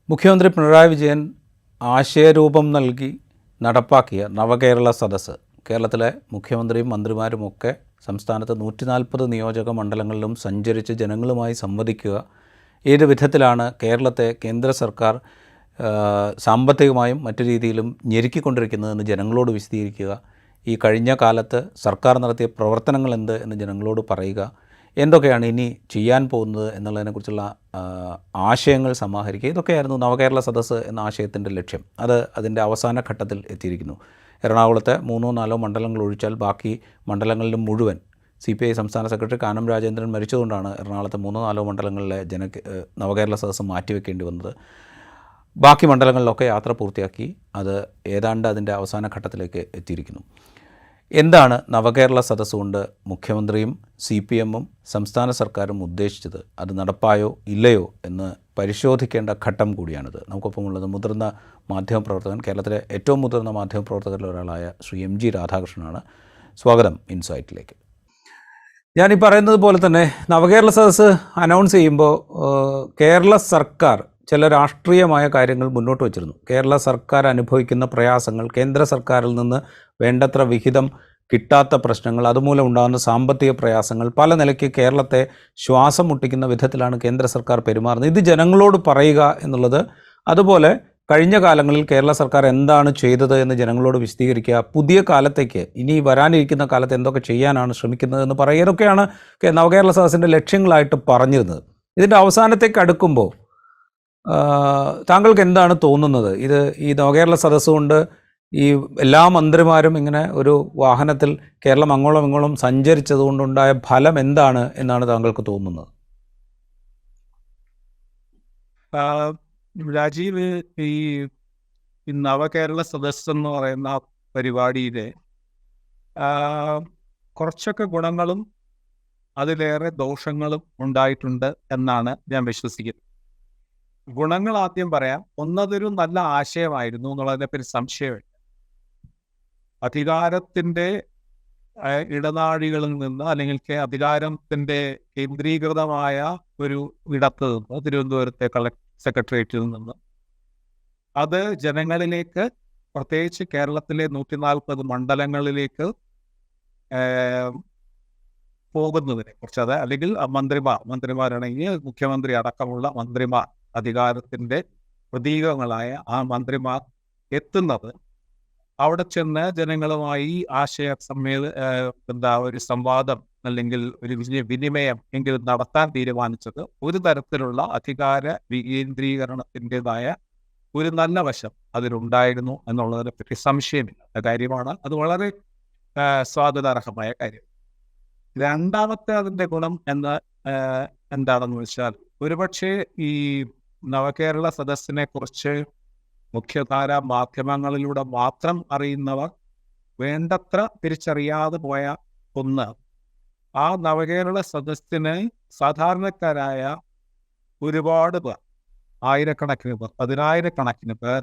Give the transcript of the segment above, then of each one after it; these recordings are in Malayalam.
മുഖ്യമന്ത്രി പിണറായി വിജയൻ ആശയരൂപം നൽകി നടപ്പാക്കിയ നവകേരള സദസ്സ് കേരളത്തിലെ മുഖ്യമന്ത്രിയും മന്ത്രിമാരുമൊക്കെ സംസ്ഥാനത്ത് 140 നിയോജക മണ്ഡലങ്ങളിലും സഞ്ചരിച്ച് ജനങ്ങളുമായി സംവദിക്കുക, ഏത് വിധത്തിലാണ് കേരളത്തെ കേന്ദ്ര സർക്കാർ സാമ്പത്തികമായും മറ്റു രീതിയിലും ഞെരുക്കിക്കൊണ്ടിരിക്കുന്നതെന്ന് ജനങ്ങളോട് വിശദീകരിക്കുക, ഈ കഴിഞ്ഞ കാലത്ത് സർക്കാർ നടത്തിയ പ്രവർത്തനങ്ങൾ എന്ത് എന്ന് ജനങ്ങളോട് പറയുക, എന്തൊക്കെയാണ് ഇനി ചെയ്യാൻ പോകുന്നത് എന്നുള്ളതിനെക്കുറിച്ചുള്ള ആശയങ്ങൾ സമാഹരിക്കുക. ഇതൊക്കെയായിരുന്നു നവകേരള സദസ്സ് എന്ന ആശയത്തിൻ്റെ ലക്ഷ്യം. അത് അതിൻ്റെ അവസാന ഘട്ടത്തിൽ എത്തിയിരിക്കുന്നു. എറണാകുളത്തെ 3-4 മണ്ഡലങ്ങൾ ഒഴിച്ചാൽ ബാക്കി മണ്ഡലങ്ങളിലും മുഴുവൻ CPI സംസ്ഥാന സെക്രട്ടറി കാനം രാജേന്ദ്രൻ മരിച്ചതുകൊണ്ടാണ് എറണാകുളത്തെ 3-4 മണ്ഡലങ്ങളിലെ നവകേരള സദസ്സ് മാറ്റിവെക്കേണ്ടി വന്നത്. ബാക്കി മണ്ഡലങ്ങളിലൊക്കെ യാത്ര പൂർത്തിയാക്കി അത് ഏതാണ്ട് അതിൻ്റെ അവസാന ഘട്ടത്തിലേക്ക് എത്തിയിരിക്കുന്നു. എന്താണ് നവകേരള സദസ്സ് കൊണ്ട് മുഖ്യമന്ത്രിയും CPM-ഉം സംസ്ഥാന സർക്കാരും ഉദ്ദേശിച്ചത്? അത് നടപ്പായോ ഇല്ലയോ എന്ന് പരിശോധിക്കേണ്ട ഘട്ടം കൂടിയാണിത്. നമുക്കൊപ്പമുള്ളത് മുതിർന്ന മാധ്യമപ്രവർത്തകൻ, കേരളത്തിലെ ഏറ്റവും മുതിർന്ന മാധ്യമപ്രവർത്തകരിൽ ഒരാളായ ശ്രീ MG രാധാകൃഷ്ണനാണ്. സ്വാഗതം ഇൻസൈറ്റിലേക്ക്. ഞാനീ പറയുന്നത് പോലെ തന്നെ നവകേരള സദസ്സ് അനൗൺസ് ചെയ്യുമ്പോൾ കേരള സർക്കാർ ചില രാഷ്ട്രീയമായ കാര്യങ്ങൾ മുന്നോട്ട് വച്ചിരുന്നു. കേരള സർക്കാർ അനുഭവിക്കുന്ന പ്രയാസങ്ങൾ, കേന്ദ്ര സർക്കാരിൽ നിന്ന് വേണ്ടത്ര വിഹിതം കിട്ടാത്ത പ്രശ്നങ്ങൾ, അതുമൂലം ഉണ്ടാകുന്ന സാമ്പത്തിക പ്രയാസങ്ങൾ, പല നിലയ്ക്ക് കേരളത്തെ ശ്വാസം മുട്ടിക്കുന്ന വിധത്തിലാണ് കേന്ദ്ര സർക്കാർ പെരുമാറുന്നത്. ഇത് ജനങ്ങളോട് പറയുക എന്നുള്ളത്, അതുപോലെ കഴിഞ്ഞ കാലങ്ങളിൽ കേരള സർക്കാർ എന്താണ് ചെയ്തത് എന്ന് ജനങ്ങളോട് വിശദീകരിക്കുക, പുതിയ കാലത്തേക്ക് ഇനി വരാനിരിക്കുന്ന കാലത്ത് എന്തൊക്കെ ചെയ്യാനാണ് ശ്രമിക്കുന്നത് എന്ന് പറയുക, ഇതൊക്കെയാണ് നവകേരള സദസ്സിൻ്റെ ലക്ഷ്യങ്ങളായിട്ട് പറഞ്ഞിരുന്നത്. ഇതിൻ്റെ അവസാനത്തേക്ക് അടുക്കുമ്പോൾ താങ്കൾക്ക് എന്താണ് തോന്നുന്നത്? ഈ നവകേരള സദസ്സ് കൊണ്ട് ഈ എല്ലാ മന്ത്രിമാരും ഇങ്ങനെ ഒരു വാഹനത്തിൽ കേരളം അങ്ങോളം ഇങ്ങോളം സഞ്ചരിച്ചതുകൊണ്ടുണ്ടായ ഫലം എന്താണ് എന്നാണ് താങ്കൾക്ക് തോന്നുന്നത്? രാജീവ്, ഈ നവകേരള സദസ്സ് എന്ന് പറയുന്ന പരിപാടിയിലെ കുറച്ചൊക്കെ ഗുണങ്ങളും അതിലേറെ ദോഷങ്ങളും ഉണ്ടായിട്ടുണ്ട് എന്നാണ് ഞാൻ വിശ്വസിക്കുന്നത്. ഗുണങ്ങൾ ആദ്യം പറയാം. ഒന്നതൊരു നല്ല ആശയമായിരുന്നു എന്നുള്ളതിനെപ്പറ്റി സംശയമില്ല. അധികാരത്തിൻ്റെ ഇടനാഴികളിൽ നിന്ന്, അല്ലെങ്കിൽ അധികാരത്തിൻ്റെ കേന്ദ്രീകൃതമായ ഒരു ഇടത്ത് നിന്ന്, തിരുവനന്തപുരത്തെ സെക്രട്ടേറിയറ്റിൽ നിന്ന് അത് ജനങ്ങളിലേക്ക്, പ്രത്യേകിച്ച് കേരളത്തിലെ 140 മണ്ഡലങ്ങളിലേക്ക് പോകുന്നതിനെ കുറിച്ച്, അത് അല്ലെങ്കിൽ മന്ത്രിമാരാണെങ്കിൽ മുഖ്യമന്ത്രി അടക്കമുള്ള മന്ത്രിമാർ, അധികാരത്തിൻ്റെ പ്രതീകങ്ങളായ ആ മന്ത്രിമാർ എത്തുന്നത്, അവിടെ ചെന്ന് ജനങ്ങളുമായി ഒരു സംവാദം അല്ലെങ്കിൽ ഒരു വിനിമയം എങ്കിലും നടത്താൻ തീരുമാനിച്ചത് ഒരു തരത്തിലുള്ള അധികാര വികേന്ദ്രീകരണത്തിൻ്റെതായ ഒരു നല്ല വശം അതിലുണ്ടായിരുന്നു എന്നുള്ളതിനെ പറ്റി സംശയമില്ലാത്ത കാര്യമാണ്. അത് വളരെ സ്വാഗതാർഹമായ കാര്യം. രണ്ടാമത്തെ അതിൻ്റെ ഗുണം എന്താണെന്ന് വെച്ചാൽ, ഒരുപക്ഷെ ഈ നവകേരള സദസ്സിനെ കുറിച്ച് മുഖ്യധാര മാധ്യമങ്ങളിലൂടെ മാത്രം അറിയുന്നവർ വേണ്ടത്ര തിരിച്ചറിയാതെ പോയ ഒന്ന്, ആ നവകേരള സദസ്സിന് സാധാരണക്കാരായ ഒരുപാട് പേർ, ആയിരക്കണക്കിന് പേർ, 10,000-കണക്കിന് പേർ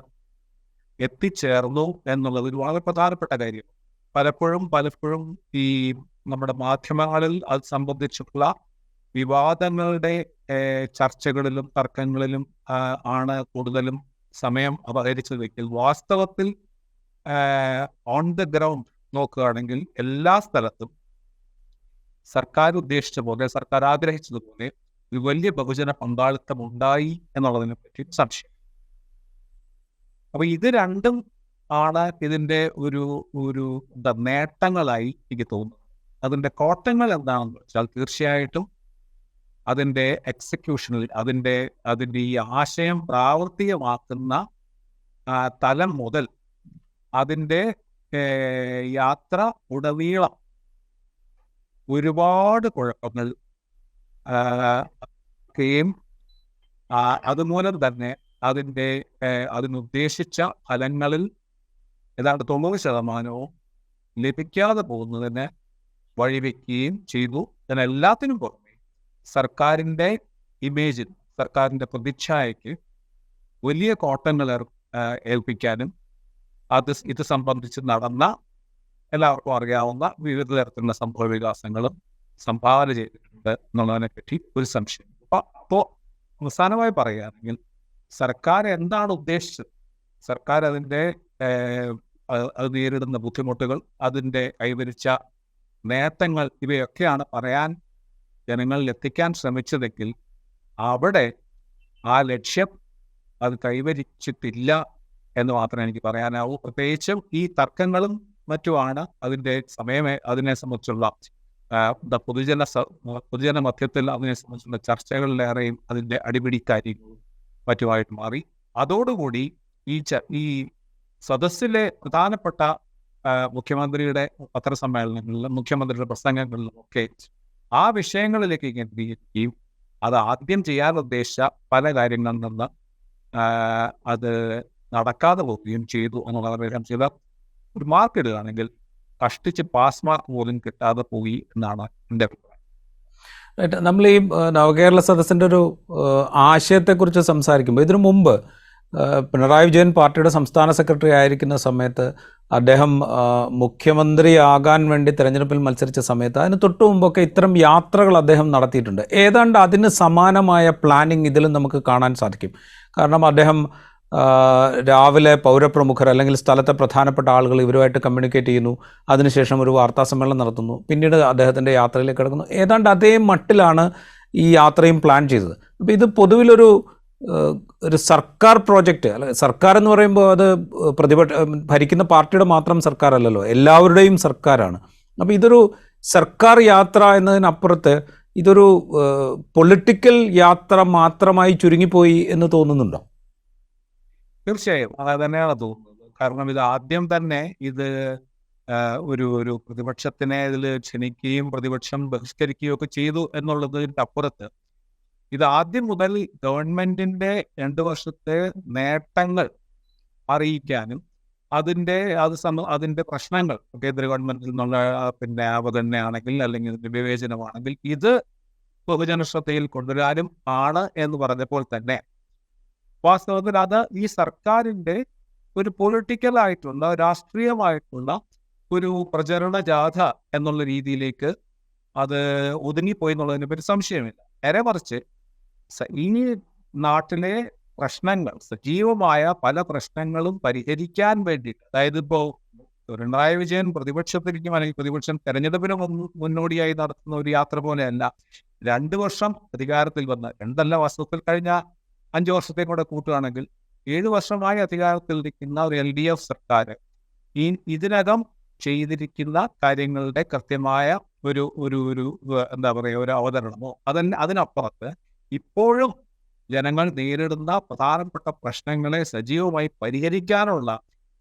എത്തിച്ചേർന്നു എന്നുള്ളത് ഒരു വളരെ പ്രധാനപ്പെട്ട കാര്യം. പലപ്പോഴും ഈ നമ്മുടെ മാധ്യമങ്ങളിൽ അത് സംബന്ധിച്ചിട്ടുള്ള വിവാദങ്ങളുടെ ചർച്ചകളിലും തർക്കങ്ങളിലും ആണ് കൂടുതലും സമയം അപഹരിച്ചു വയ്ക്കൽ. വാസ്തവത്തിൽ ഓൺ ദ ഗ്രൗണ്ട് നോക്കുകയാണെങ്കിൽ എല്ലാ സ്ഥലത്തും സർക്കാർ ഉദ്ദേശിച്ച പോലെ, സർക്കാർ ആഗ്രഹിച്ചതുപോലെ ഒരു വലിയ ബഹുജന പങ്കാളിത്തം ഉണ്ടായി എന്നുള്ളതിനെ പറ്റി സംശയം. അപ്പൊ ഇത് രണ്ടും ആണ് ഇതിൻ്റെ ഒരു നേട്ടങ്ങളായി എനിക്ക് തോന്നുന്നത്. അതിൻ്റെ കോട്ടങ്ങൾ എന്താണെന്ന് വെച്ചാൽ, തീർച്ചയായിട്ടും അതിൻ്റെ എക്സിക്യൂഷനിൽ, അതിൻ്റെ ഈ ആശയം പ്രാവർത്തികമാക്കുന്ന തലം മുതൽ അതിൻ്റെ യാത്ര ഉടനീളം ഒരുപാട് കുഴപ്പങ്ങൾ അതുമൂലം തന്നെ അതിനുദ്ദേശിച്ച ഫലങ്ങളിൽ ഏതാണ്ട് 90% ലഭിക്കാതെ പോകുന്നതിന് വഴിവെക്കുകയും ചെയ്തു. എല്ലാത്തിനും പുറമെ സർക്കാരിൻ്റെ ഇമേജിൽ, സർക്കാരിൻ്റെ പ്രതിച്ഛായയ്ക്ക് വലിയ കോട്ടങ്ങൾ ഏൽപ്പിക്കാനും ഇത് സംബന്ധിച്ച് നടന്ന എല്ലാവർക്കും അറിയാവുന്ന വിവിധ തരത്തിലുള്ള സംഭവ വികാസങ്ങളും സംഭാവന ചെയ്തിട്ടുണ്ട് എന്നുള്ളതിനെ പറ്റി ഒരു സംശയം. അപ്പോൾ അവസാനമായി പറയുകയാണെങ്കിൽ, സർക്കാർ എന്താണ് ഉദ്ദേശിച്ചത്, സർക്കാർ അതിൻ്റെ അത് നേരിടുന്ന ബുദ്ധിമുട്ടുകൾ, അതിൻ്റെ കൈവരിച്ച നേട്ടങ്ങൾ, ഇവയൊക്കെയാണ് പറയാൻ ജനങ്ങളിൽ എത്തിക്കാൻ ശ്രമിച്ചതെങ്കിൽ അവിടെ ആ ലക്ഷ്യം അത് കൈവരിച്ചിട്ടില്ല എന്ന് മാത്രമേ എനിക്ക് പറയാനാവൂ. പ്രത്യേകിച്ചും ഈ തർക്കങ്ങളും മറ്റുമാണ് അതിൻ്റെ അതിനെ സംബന്ധിച്ചുള്ള പൊതുജന മധ്യത്തിൽ അതിനെ സംബന്ധിച്ചുള്ള ചർച്ചകളിലേറെയും അതിൻ്റെ അടിപിടി കാര്യങ്ങളും മറ്റുമായിട്ട് മാറി. അതോടുകൂടി ഈ സദസ്സിലെ പ്രധാനപ്പെട്ട മുഖ്യമന്ത്രിയുടെ പത്രസമ്മേളനങ്ങളിലും മുഖ്യമന്ത്രിയുടെ പ്രസംഗങ്ങളിലും ഒക്കെ ആ വിഷയങ്ങളിലേക്ക് കേന്ദ്രീകരിക്കുകയും അത് ആദ്യം ചെയ്യാൻ ഉദ്ദേശിച്ച പല കാര്യങ്ങളിൽ നിന്ന് അത് നടക്കാതെ പോവുകയും ചെയ്തു എന്നുള്ളവരെല്ലാം ചെയ്ത ഒരു മാർക്ക് ഇടുകയാണെങ്കിൽ കഷ്ടിച്ച് പാസ് മാർക്ക് പോലും കിട്ടാതെ പോയി എന്നാണ് എൻ്റെ അഭിപ്രായം. നമ്മൾ ഈ നവകേരള സദസ്സിൻ്റെ ഒരു ആശയത്തെക്കുറിച്ച് സംസാരിക്കുമ്പോൾ ഇതിനു മുമ്പ് പിണറായി വിജയൻ പാർട്ടിയുടെ സംസ്ഥാന സെക്രട്ടറി ആയിരിക്കുന്ന സമയത്ത് അദ്ദേഹം മുഖ്യമന്ത്രിയാകാൻ വേണ്ടി തെരഞ്ഞെടുപ്പിൽ മത്സരിച്ച സമയത്ത് അതിന് തൊട്ടു മുമ്പൊക്കെ ഇത്തരം യാത്രകൾ അദ്ദേഹം നടത്തിയിട്ടുണ്ട്. ഏതാണ്ട് അതിന് സമാനമായ പ്ലാനിങ് ഇതിലും നമുക്ക് കാണാൻ സാധിക്കും. കാരണം അദ്ദേഹം രാവിലെ പൗരപ്രമുഖർ അല്ലെങ്കിൽ സ്ഥലത്തെ പ്രധാനപ്പെട്ട ആളുകൾ ഇവരുമായിട്ട് കമ്മ്യൂണിക്കേറ്റ് ചെയ്യുന്നു, അതിനുശേഷം ഒരു വാർത്താ സമ്മേളനം നടത്തുന്നു, പിന്നീട് അദ്ദേഹത്തിൻ്റെ യാത്രയിലേക്ക് കിടക്കുന്നു. ഏതാണ്ട് അതേ മട്ടിലാണ് ഈ യാത്രയും പ്ലാൻ ചെയ്തത്. അപ്പോൾ ഇത് പൊതുവിലൊരു സർക്കാർ പ്രോജക്റ്റ് അല്ല. സർക്കാർ എന്ന് പറയുമ്പോൾ അത് ഭരിക്കുന്ന പാർട്ടിയുടെ മാത്രം സർക്കാരല്ലല്ലോ, എല്ലാവരുടെയും സർക്കാരാണ്. അപ്പോൾ ഇതൊരു സർക്കാർ യാത്ര എന്നതിനപ്പുറത്ത് ഇതൊരു പൊളിറ്റിക്കൽ യാത്ര മാത്രമായി ചുരുങ്ങിപ്പോയി എന്ന് തോന്നുന്നുണ്ടോ? തീർച്ചയായും അത് തന്നെയാണ് തോന്നുന്നത്. കാരണം ഇത് ആദ്യം തന്നെ ഇത് ഒരു പ്രതിപക്ഷത്തിനെ ഇതിൽ ക്ഷണിക്കുകയും പ്രതിപക്ഷം ബഹിഷ്കരിക്കുകയും ഒക്കെ ചെയ്തു എന്നുള്ളതിൻ്റെ അപ്പുറത്ത് ഇത് ആദ്യം മുതൽ ഗവൺമെന്റിന്റെ 2 വർഷത്തെ നേട്ടങ്ങൾ അറിയിക്കാനും അതിന്റെ പ്രശ്നങ്ങൾ കേന്ദ്ര ഗവൺമെന്റിൽ നിന്നുള്ള അവതരണയാണെങ്കിൽ അല്ലെങ്കിൽ വിവേചനമാണെങ്കിൽ ഇത് ബഹുജന ശ്രദ്ധയിൽ കൊണ്ടുവരാനും ആണ് എന്ന് പറഞ്ഞപ്പോൾ തന്നെ വാസ്തവത്തിൽ അത് ഈ സർക്കാരിന്റെ ഒരു പൊളിറ്റിക്കൽ ആയിട്ടുള്ള രാഷ്ട്രീയമായിട്ടുള്ള ഒരു പ്രചരണ ജാഥ എന്നുള്ള രീതിയിലേക്ക് അത് ഒതുങ്ങിപ്പോയി എന്നുള്ളതിനെ പറ്റി സംശയമില്ല. നേരെ മറിച്ച് ഈ നാട്ടിലെ പ്രശ്നങ്ങൾ, സജീവമായ പല പ്രശ്നങ്ങളും പരിഹരിക്കാൻ വേണ്ടിയിട്ട്, അതായത് ഇപ്പോൾ പിണറായി വിജയൻ പ്രതിപക്ഷത്തിരിക്കും അല്ലെങ്കിൽ പ്രതിപക്ഷം തെരഞ്ഞെടുപ്പിന് മുന്നോടിയായി നടത്തുന്ന ഒരു യാത്ര പോലെയല്ല 2 വർഷം അധികാരത്തിൽ വന്ന 2 വാസ്തവത്തിൽ കഴിഞ്ഞ 5 വർഷത്തെ കൂടെ കൂട്ടുകയാണെങ്കിൽ 7 വർഷമായി അധികാരത്തിൽ ഇരിക്കുന്ന ഒരു LDF സർക്കാർ ഇതിനകം ചെയ്തിരിക്കുന്ന കാര്യങ്ങളുടെ കൃത്യമായ ഒരു ഒരു അവതരണമോ അതിനപ്പുറത്ത് ഇപ്പോഴും ജനങ്ങൾ നേരിടുന്ന പ്രധാനപ്പെട്ട പ്രശ്നങ്ങളെ സജീവമായി പരിഹരിക്കാനുള്ള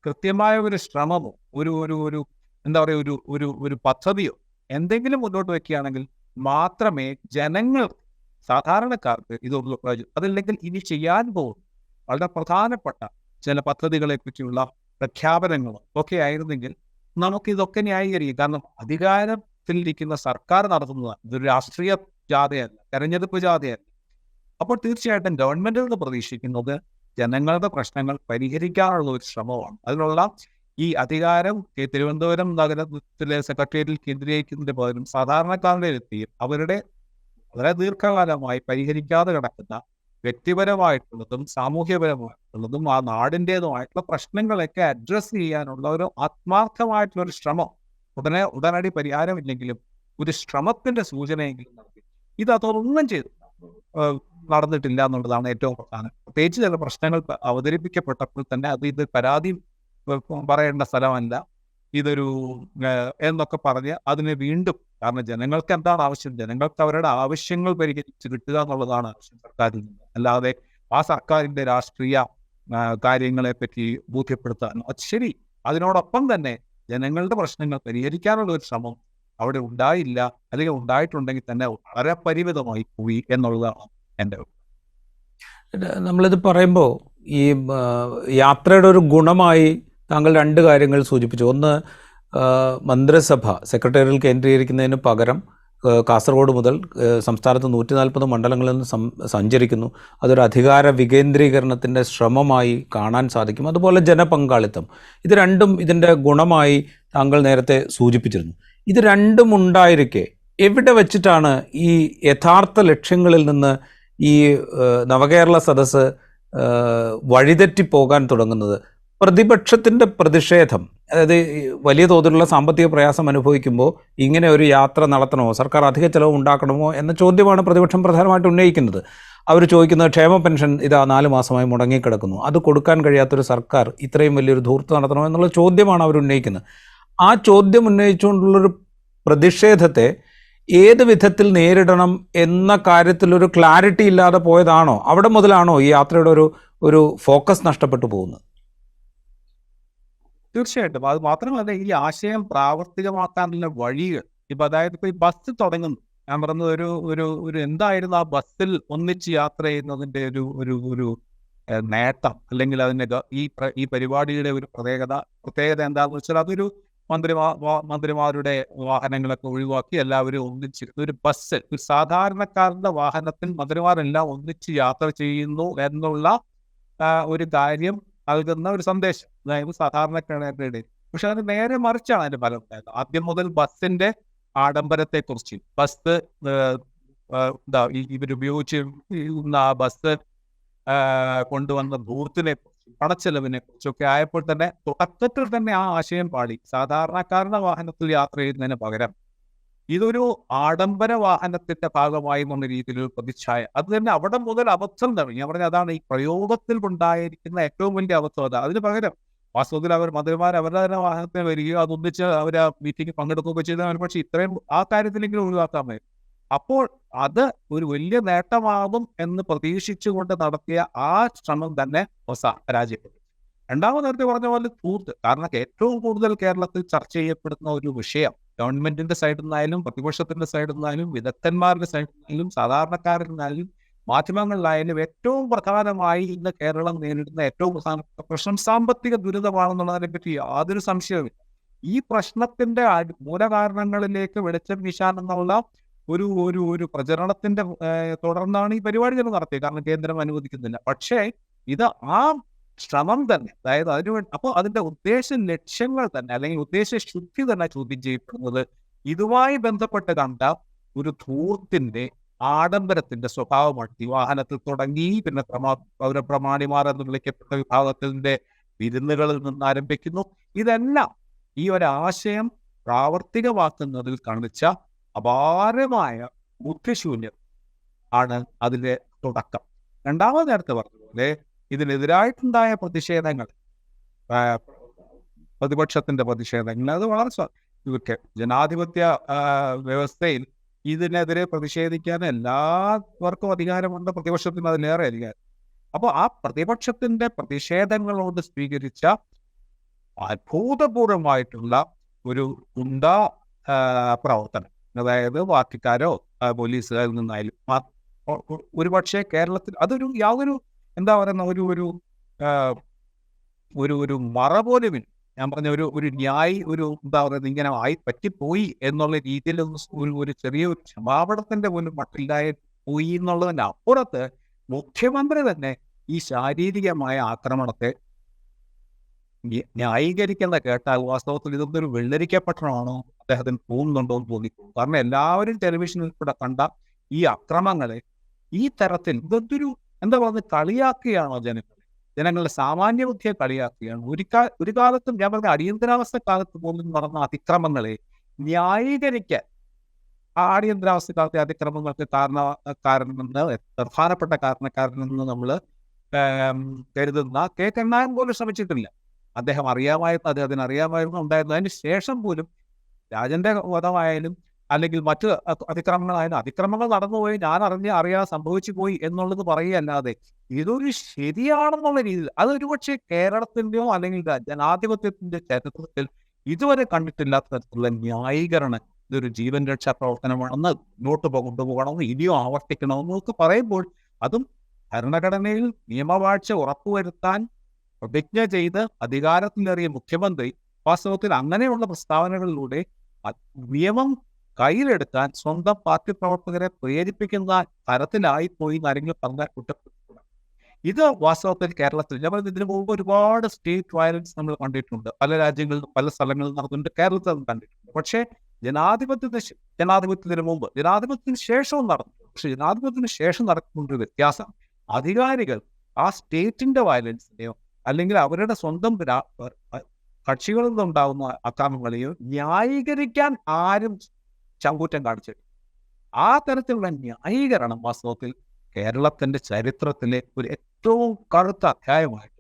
കൃത്യമായ ഒരു ശ്രമമോ ഒരു പദ്ധതിയോ എന്തെങ്കിലും മുന്നോട്ട് വയ്ക്കുകയാണെങ്കിൽ മാത്രമേ ജനങ്ങൾ സാധാരണക്കാർക്ക് ഇതൊന്നും അതില്ലെങ്കിൽ ഇനി ചെയ്യാൻ പോകും വളരെ പ്രധാനപ്പെട്ട ചില പദ്ധതികളെ കുറിച്ചുള്ള പ്രഖ്യാപനങ്ങളും ഒക്കെ ആയിരുന്നെങ്കിൽ നമുക്കിതൊക്കെ ന്യായീകരിക്കും. കാരണം അധികാരത്തിലിരിക്കുന്ന സർക്കാർ നടത്തുന്നതാണ്, ഇതൊരു രാഷ്ട്രീയ ജാഥയല്ല, തെരഞ്ഞെടുപ്പ് ജാഥയല്ല. അപ്പോൾ തീർച്ചയായിട്ടും ഗവൺമെന്റിൽ നിന്ന് പ്രതീക്ഷിക്കുന്നത് ജനങ്ങളുടെ പ്രശ്നങ്ങൾ പരിഹരിക്കാനുള്ള ഒരു ശ്രമമാണ്. അതിനുള്ള ഈ അധികാരം തിരുവനന്തപുരം നഗരത്തിലെ സെക്രട്ടേറിയറ്റിൽ കേന്ദ്രീകരിക്കുന്നതിന് പകരം സാധാരണക്കാരുടെ എത്തിയും അവരുടെ വളരെ ദീർഘകാലമായി പരിഹരിക്കാതെ കിടക്കുന്ന വ്യക്തിപരമായിട്ടുള്ളതും സാമൂഹ്യപരമായിട്ടുള്ളതും ആ നാടിൻ്റെതുമായിട്ടുള്ള പ്രശ്നങ്ങളൊക്കെ അഡ്രസ്സ് ചെയ്യാനുള്ള ഒരു ആത്മാർത്ഥമായിട്ടുള്ള ഒരു ശ്രമം ഉടനടി പരിഹാരമില്ലെങ്കിലും ഒരു ശ്രമത്തിന്റെ സൂചനയെങ്കിലും നടത്തി. അതൊന്നും നടന്നിട്ടില്ല എന്നുള്ളതാണ് ഏറ്റവും പ്രധാനം. പ്രത്യേകിച്ച് ചില പ്രശ്നങ്ങൾ അവതരിപ്പിക്കപ്പെട്ടപ്പോൾ തന്നെ ഇത് പരാതി പറയേണ്ട സ്ഥലമല്ല, ഇതൊരു എന്നൊക്കെ പറഞ്ഞ് അതിനെ വീണ്ടും, കാരണം ജനങ്ങൾക്ക് എന്താണ് ആവശ്യം, ജനങ്ങൾക്ക് അവരുടെ ആവശ്യങ്ങൾ പരിഹരിച്ച് കിട്ടുക എന്നുള്ളതാണ് ആവശ്യം സർക്കാരിൽ നിന്ന്. അല്ലാതെ ആ സർക്കാരിന്റെ രാഷ്ട്രീയ കാര്യങ്ങളെ പറ്റി ബോധ്യപ്പെടുത്താനോ. അത് ശരി, അതിനോടൊപ്പം തന്നെ ജനങ്ങളുടെ പ്രശ്നങ്ങൾ പരിഹരിക്കാനുള്ള ഒരു ശ്രമം അവിടെ ഉണ്ടായില്ല, അല്ലെങ്കിൽ ഉണ്ടായിട്ടുണ്ടെങ്കിൽ തന്നെ വളരെ പരിമിതമായി പോയി എന്നുള്ളതാണ് എൻ്റെ. നമ്മളിത് പറയുമ്പോൾ ഈ യാത്രയുടെ ഒരു ഗുണമായി താങ്കൾ 2 കാര്യങ്ങൾ സൂചിപ്പിച്ചു. ഒന്ന്, മന്ത്രിസഭ സെക്രട്ടേറിയറ്റിൽ കേന്ദ്രീകരിക്കുന്നതിന് പകരം കാസർഗോഡ് മുതൽ സംസ്ഥാനത്ത് 140 മണ്ഡലങ്ങളിൽ നിന്ന് സഞ്ചരിക്കുന്നു. അതൊരു അധികാര വികേന്ദ്രീകരണത്തിൻ്റെ ശ്രമമായി കാണാൻ സാധിക്കും. അതുപോലെ ജനപങ്കാളിത്തം, ഇത് രണ്ടും ഇതിൻ്റെ ഗുണമായി താങ്കൾ നേരത്തെ സൂചിപ്പിച്ചിരുന്നു. ഇത് രണ്ടും ഉണ്ടായിരിക്കെ എവിടെ വെച്ചിട്ടാണ് ഈ യഥാർത്ഥ ലക്ഷ്യങ്ങളിൽ നിന്ന് ഈ നവകേരള സദസ്സ് വഴിതെറ്റിപ്പോകാൻ തുടങ്ങുന്നത്? പ്രതിപക്ഷത്തിൻ്റെ പ്രതിഷേധം, അതായത് ഈ വലിയ തോതിലുള്ള സാമ്പത്തിക പ്രയാസം അനുഭവിക്കുമ്പോൾ ഇങ്ങനെ ഒരു യാത്ര നടത്തണമോ, സർക്കാർ അധിക ചെലവ് ഉണ്ടാക്കണമോ എന്ന ചോദ്യമാണ് പ്രതിപക്ഷം പ്രധാനമായിട്ട് ഉന്നയിക്കുന്നത്. അവർ ചോദിക്കുന്നത് ക്ഷേമ പെൻഷൻ ഇതാ 4 മാസമായി മുടങ്ങിക്കിടക്കുന്നു, അത് കൊടുക്കാൻ കഴിയാത്തൊരു സർക്കാർ ഇത്രയും വലിയൊരു ധൂർത്ത് നടത്തണമോ എന്നുള്ള ചോദ്യമാണ് അവർ ഉന്നയിക്കുന്നത്. ആ ചോദ്യം ഉന്നയിച്ചുകൊണ്ടുള്ളൊരു പ്രതിഷേധത്തെ ഏത് വിധത്തിൽ നേരിടണം എന്ന കാര്യത്തിലൊരു ക്ലാരിറ്റി ഇല്ലാതെ പോയതാണോ? അവിടെ മുതലാണോ ഈ യാത്രയുടെ ഒരു ഫോക്കസ് നഷ്ടപ്പെട്ടു പോകുന്നത്? തീർച്ചയായിട്ടും. അത് മാത്രമല്ല, ഈ ആശയം പ്രാവർത്തികമാക്കാനുള്ള വഴികൾ അതായത് ഇപ്പൊ ഈ ബസ് തുടങ്ങുന്നു. ഞാൻ പറഞ്ഞത് ഒരു ഒരു ഒരു എന്തായിരുന്നു ആ ബസ്സിൽ ഒന്നിച്ച് യാത്ര ചെയ്യുന്നതിന്റെ ഒരു ഒരു ഒരു നേട്ടം, അല്ലെങ്കിൽ അതിന്റെ ഈ പരിപാടിയുടെ ഒരു പ്രത്യേകത എന്താണെന്ന് വെച്ചാൽ, അതൊരു മന്ത്രിമാരുടെ വാഹനങ്ങളൊക്കെ ഒഴിവാക്കി എല്ലാവരും ഒന്നിച്ചിരുന്ന ഒരു ബസ്സിൽ, ഒരു സാധാരണക്കാരന്റെ വാഹനത്തിൽ മന്ത്രിമാരെല്ലാം ഒന്നിച്ച് യാത്ര ചെയ്യുന്നു എന്നുള്ള ഒരു കാര്യം നൽകുന്ന ഒരു സന്ദേശം, അതായത് സാധാരണക്കാരുടെ ഇടയിൽ. പക്ഷെ അത് നേരെ മറിച്ചാണ് അതിന്റെ ഫലം ഉണ്ടായത്. ആദ്യം മുതൽ ബസ്സിന്റെ ആഡംബരത്തെക്കുറിച്ച്, ബസ് ഇവരുപയോഗിച്ചിരുന്ന ആ ബസ് കൊണ്ടുവന്ന ധൂർത്തിനെ കുറിച്ച്, പണച്ചെലവിനെ കുറിച്ചൊക്കെ ആയപ്പോൾ തന്നെ തുടക്കത്തിൽ തന്നെ ആ ആശയം പാടി. സാധാരണക്കാരുടെ വാഹനത്തിൽ യാത്ര ചെയ്യുന്നതിന് പകരം ഇതൊരു ആഡംബര വാഹനത്തിന്റെ ഭാഗമായി എന്ന രീതിയിലൊരു പ്രതിച്ഛായ, അത് തന്നെ അവിടെ മുതൽ അബദ്ധം തുടങ്ങി. ഞാൻ പറഞ്ഞ അതാണ് ഈ പ്രയോഗത്തിൽ ഉണ്ടായിരിക്കുന്ന ഏറ്റവും വലിയ അബദ്ധം. അതിന് പകരം വാസ്തവത്തിൽ മന്ത്രിമാർ അവരുടെ തന്നെ വാഹനത്തിൽ വരികയോ അതൊന്നിച്ച് അവർ ആ മീറ്റിംഗ് പങ്കെടുക്കുകയൊക്കെ ചെയ്താൽ പക്ഷേ ഇത്രയും ആ കാര്യത്തിലെങ്കിലും ഒഴിവാക്കാൻ പറ്റും. അപ്പോൾ അത് ഒരു വലിയ നേട്ടമാകും എന്ന് പ്രതീക്ഷിച്ചുകൊണ്ട് നടത്തിയ ആ ശ്രമം തന്നെ പരാജയപ്പെട്ടു. രണ്ടാമത് നേരത്തെ പറഞ്ഞ പോലെ ധൂർത്ത്. കാരണം ഏറ്റവും കൂടുതൽ കേരളത്തിൽ ചർച്ച ചെയ്യപ്പെടുന്ന ഒരു വിഷയം ഗവൺമെന്റിന്റെ സൈഡിൽ നിന്നായാലും പ്രതിപക്ഷത്തിന്റെ സൈഡിൽ നിന്നായാലും വിദഗ്ധന്മാരുടെ സൈഡിൽ നിന്നായാലും സാധാരണക്കാരിൽ നിന്നായാലും മാധ്യമങ്ങളിലായാലും ഏറ്റവും പ്രധാനമായി ഇന്ന് കേരളം നേരിടുന്ന ഏറ്റവും പ്രധാനപ്പെട്ട പ്രശ്നം സാമ്പത്തിക ദുരിതമാണെന്നുള്ളതിനെ പറ്റി യാതൊരു സംശയവുമില്ല. ഈ പ്രശ്നത്തിന്റെ മൂലകാരണങ്ങളിലേക്ക് വെളിച്ചം വീശാൻ എന്നുള്ള ഒരു ഒരു ഒരു പ്രചരണത്തിന്റെ തുടർന്നാണ് ഈ പരിപാടി തന്നെ നടത്തിയത്. കാരണം കേന്ദ്രം അനുവദിക്കുന്നില്ല. പക്ഷേ ഇത് ആ ശ്രമം തന്നെ, അതായത് അപ്പോൾ അതിന്റെ ഉദ്ദേശ ലക്ഷ്യങ്ങൾ തന്നെ, അല്ലെങ്കിൽ ഉദ്ദേശ ശുദ്ധി തന്നെ ചോദ്യം ചെയ്യപ്പെടുന്നത് ഇതുമായി ബന്ധപ്പെട്ട് കണ്ട ഒരു ധൂർത്തിന്റെ ആഡംബരത്തിന്റെ സ്വഭാവമാണ്. ഈ വാഹനത്തിൽ തുടങ്ങി പിന്നെ പൗരപ്രമാണിമാർ എന്ന് വിളിക്കപ്പെട്ട വിഭാഗത്തിന്റെ വിരുന്നുകളിൽ നിന്ന് ആരംഭിക്കുന്നു. ഇതെല്ലാം ഈ ഒരാശയം പ്രാവർത്തികമാക്കുന്നതിൽ കാണിച്ച അപാരമായ ബുദ്ധിശൂന്യം ആണ് അതിന്റെ തുടക്കം. രണ്ടാമത് നേരത്തെ പറഞ്ഞതുപോലെ ഇതിനെതിരായിട്ടുണ്ടായ പ്രതിഷേധങ്ങൾ, പ്രതിപക്ഷത്തിന്റെ പ്രതിഷേധങ്ങൾ, അത് വളരെ ജനാധിപത്യ വ്യവസ്ഥയിൽ ഇതിനെതിരെ പ്രതിഷേധിക്കാൻ എല്ലാവർക്കും അധികാരമുണ്ട്, പ്രതിപക്ഷത്തിന് അതിലേറെ അധികാരം. അപ്പോൾ ആ പ്രതിപക്ഷത്തിന്റെ പ്രതിഷേധങ്ങളോട് സ്വീകരിച്ച അത്ഭുതപൂർവമായിട്ടുള്ള ഒരു ഗുണ്ടാ പ്രവർത്തനം, അതായത് പാർട്ടിക്കാരോ പോലീസുകാരിൽ നിന്നായാലും ഒരുപക്ഷെ കേരളത്തിൽ അതൊരു യാതൊരു എന്താ പറയുന്ന ഒരു മറ പോലുമില്ല. ഞാൻ പറഞ്ഞ ഒരു എന്താ പറയുന്നത്, ഇങ്ങനെ പറ്റിപ്പോയി എന്നുള്ള രീതിയിൽ ഒരു ചെറിയൊരു ക്ഷമാപണത്തിന്റെ പോലും മട്ടില്ലായി പോയി എന്നുള്ളതിന്റെ അപ്പുറത്ത് മുഖ്യമന്ത്രി തന്നെ ഈ ശാരീരികമായ ആക്രമണത്തെ ന്യായീകരിക്കുന്ന കേട്ടാൽ വാസ്തവത്തിൽ ഇതൊന്നൊരു വെള്ളരിക്കപ്പെട്ടണമാണോ അദ്ദേഹത്തിന് തോന്നുന്നുണ്ടോ എന്ന് തോന്നിപ്പോകും. കാരണം എല്ലാവരും ടെലിവിഷനിൽ കൂടെ കണ്ട ഈ അക്രമങ്ങളെ ഈ തരത്തിൽ ഇതൊരു എന്താ പറയുന്നത്, കളിയാക്കുകയാണോ ജനങ്ങളുടെ സാമാന്യ ബുദ്ധിയെ കളിയാക്കുകയാണ്. ഒരു കാലത്തും ഞാൻ പറഞ്ഞ അടിയന്തരാവസ്ഥ കാലത്ത് പോലും നടന്ന അതിക്രമങ്ങളെ ന്യായീകരിക്കാൻ, ആ അടിയന്തരാവസ്ഥ കാലത്തെ അതിക്രമങ്ങൾക്ക് പ്രധാനപ്പെട്ട കാരണക്കാരനെന്ന് നമ്മൾ കരുതുന്ന കെ കരുണാകരൻ പോലും ശ്രമിച്ചിട്ടില്ല. അദ്ദേഹം അതിനറിയാമായിരുന്നു ഉണ്ടായിരുന്നു. അതിന് ശേഷം പോലും രാജന്റെ വധമായാലും അല്ലെങ്കിൽ മറ്റ് അതിക്രമങ്ങളായാലും അതിക്രമങ്ങൾ നടന്നുപോയി, ഞാൻ അറിയാതെ സംഭവിച്ചു പോയി എന്നുള്ളത് പറയുകയല്ലാതെ ഇതൊരു ശരിയാണെന്നുള്ള രീതിയിൽ അതൊരു പക്ഷേ കേരളത്തിന്റെയോ അല്ലെങ്കിൽ ജനാധിപത്യത്തിന്റെ ചരിത്രത്തിൽ ഇതുവരെ കണ്ടിട്ടില്ലാത്ത തരത്തിലുള്ള ന്യായീകരണം, ഇതൊരു ജീവൻ രക്ഷാ പ്രവർത്തനമാണെന്ന് മുന്നോട്ട് കൊണ്ടുപോകണമെന്ന് ഇനിയും ആവർത്തിക്കണമെന്നൊക്കെ പറയുമ്പോൾ, അതും ഭരണഘടനയിൽ നിയമവാഴ്ച ഉറപ്പുവരുത്താൻ പ്രതിജ്ഞ ചെയ്ത് അധികാരത്തിലേറിയ മുഖ്യമന്ത്രി വാസ്തവത്തിൽ അങ്ങനെയുള്ള പ്രസ്താവനകളിലൂടെ നിയമം കയ്യിലെടുക്കാൻ സ്വന്തം പാർട്ടി പ്രവർത്തകരെ പ്രേരിപ്പിക്കുന്ന തരത്തിലായിപ്പോയി ആരെങ്കിലും പറഞ്ഞാൽ കുറ്റപ്പെടുത്തുക. ഇത് വാസ്തവത്തിൽ കേരളത്തിൽ ഞാൻ പറയുന്നത്, ഇതിനു മുമ്പ് ഒരുപാട് സ്റ്റേറ്റ് വയലൻസ് നമ്മൾ കണ്ടിട്ടുണ്ട്, പല രാജ്യങ്ങളിലും പല സ്ഥലങ്ങളിലും നടന്നിട്ടുണ്ട്, കേരളത്തിൽ കണ്ടിട്ടുണ്ട്. പക്ഷേ ജനാധിപത്യത്തിന് മുമ്പ്, ജനാധിപത്യത്തിന് ശേഷവും നടന്നു. പക്ഷെ ജനാധിപത്യത്തിന് ശേഷം നടക്കുന്നൊരു വ്യത്യാസം, അധികാരികൾ ആ സ്റ്റേറ്റിന്റെ വയലൻസിനെയോ അല്ലെങ്കിൽ അവരുടെ സ്വന്തം കക്ഷികളിൽ നിന്നുണ്ടാകുന്ന അക്രമങ്ങളെയോ ന്യായീകരിക്കാൻ ആരും ചങ്കൂറ്റം കാണിച്ചിട്ടില്ല. ആ തരത്തിലുള്ള ന്യായീകരണം വാസ്തവത്തിൽ കേരളത്തിന്റെ ചരിത്രത്തിലെ ഒരു ഏറ്റവും കറുത്ത അധ്യായമായിട്ട്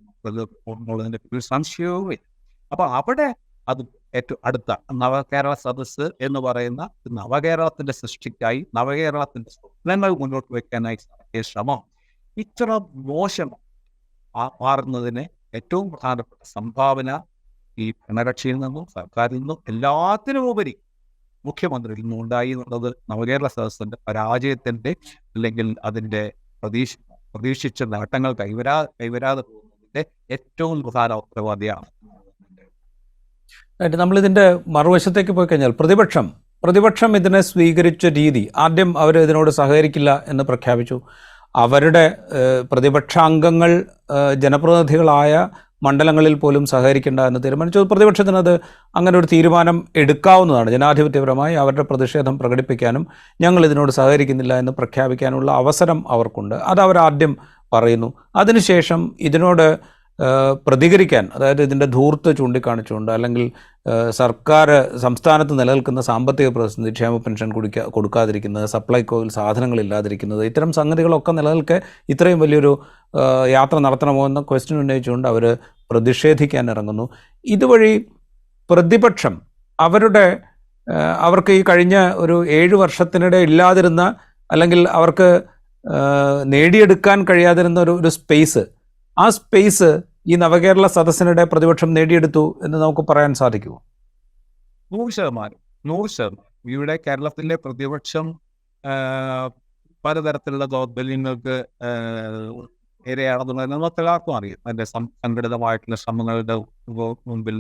ഉള്ളതിന്റെ ഒരു സംശയവുമില്ല. അപ്പൊ അവിടെ അത് ഏറ്റവും അടുത്ത നവകേരള സദസ്സ് എന്ന് പറയുന്ന നവകേരളത്തിന്റെ സൃഷ്ടിക്കായി നവകേരളത്തിന്റെ സ്വപ്നങ്ങൾ മുന്നോട്ട് വെക്കാനായി നടത്തിയ ശ്രമം ഇത്ര മോശം മാറുന്നതിന് ഏറ്റവും പ്രധാനപ്പെട്ട സംഭാവന ഈ ഭരണകക്ഷിയിൽ നിന്നും സർക്കാരിൽ നിന്നും എല്ലാത്തിനും ഉപരി മുഖ്യമന്ത്രിയിൽ നിന്നും ഉണ്ടായി എന്നുള്ളത് നവകേരള സദസ്സിന്റെ പരാജയത്തിന്റെ അല്ലെങ്കിൽ അതിന്റെ പ്രതീക്ഷിച്ച നേട്ടങ്ങൾ കൈവരാതെ പോകുന്നതിന്റെ ഏറ്റവും പ്രധാന ഉത്തരവാദിയാണ്. നമ്മളിതിൻ്റെ മറുവശത്തേക്ക് പോയി കഴിഞ്ഞാൽ പ്രതിപക്ഷം ഇതിനെ സ്വീകരിച്ച രീതി, ആദ്യം അവർ ഇതിനോട് സഹകരിക്കില്ല എന്ന് പ്രഖ്യാപിച്ചു. അവരുടെ പ്രതിപക്ഷാംഗങ്ങൾ ജനപ്രതിനിധികളായ മണ്ഡലങ്ങളിൽ പോലും സഹകരിക്കേണ്ട എന്ന് തീരുമാനിച്ചു. പ്രതിപക്ഷത്തിനത് അങ്ങനെ ഒരു തീരുമാനം എടുക്കാവുന്നതാണ്. ജനാധിപത്യപരമായി അവരുടെ പ്രതിഷേധം പ്രകടിപ്പിക്കാനും ഞങ്ങൾ ഇതിനോട് സഹകരിക്കുന്നില്ല എന്ന് പ്രഖ്യാപിക്കാനുള്ള അവസരം അവർക്കുണ്ട്. അത് അവരാദ്യം പറയുന്നു. അതിനുശേഷം ഇതിനോട് പ്രതികരിക്കാൻ, അതായത് ഇതിൻ്റെ ധൂർത്ത് ചൂണ്ടിക്കാണിച്ചുകൊണ്ട് അല്ലെങ്കിൽ സർക്കാർ സംസ്ഥാനത്ത് നിലനിൽക്കുന്ന സാമ്പത്തിക പ്രതിസന്ധി, ക്ഷേമ പെൻഷൻ കൊടുക്കാതിരിക്കുന്നത്, സപ്ലൈകോയിൽ സാധനങ്ങളില്ലാതിരിക്കുന്നത്, ഇത്തരം സംഗതികളൊക്കെ നിലനിൽക്കെ ഇത്രയും വലിയൊരു യാത്ര നടത്തണമോ എന്ന ക്വസ്റ്റ്യൻ ഉന്നയിച്ചുകൊണ്ട് അവർ പ്രതിഷേധിക്കാൻ ഇറങ്ങുന്നു. ഇതുവഴി പ്രതിപക്ഷം അവർക്ക് ഈ കഴിഞ്ഞ ഒരു 7 വർഷത്തിനിടെ ഇല്ലാതിരുന്ന അല്ലെങ്കിൽ അവർക്ക് നേടിയെടുക്കാൻ കഴിയാതിരുന്ന ഒരു സ്പേസ്, ആ സ്പേസ് ഈ നവകേരള സദസ്സിനിടെ പ്രതിപക്ഷം നേടിയെടുത്തു എന്ന് നമുക്ക് പറയാൻ സാധിക്കുമോ? 100%. ഇവിടെ കേരളത്തിലെ പ്രതിപക്ഷം പലതരത്തിലുള്ള ദൗർബല്യങ്ങൾക്ക് ഇരയാണെന്നുള്ളത് നമുക്ക് എല്ലാവർക്കും അറിയാം. അതിന്റെ സംഘടിതമായിട്ടുള്ള ശ്രമങ്ങളുടെ മുമ്പിൽ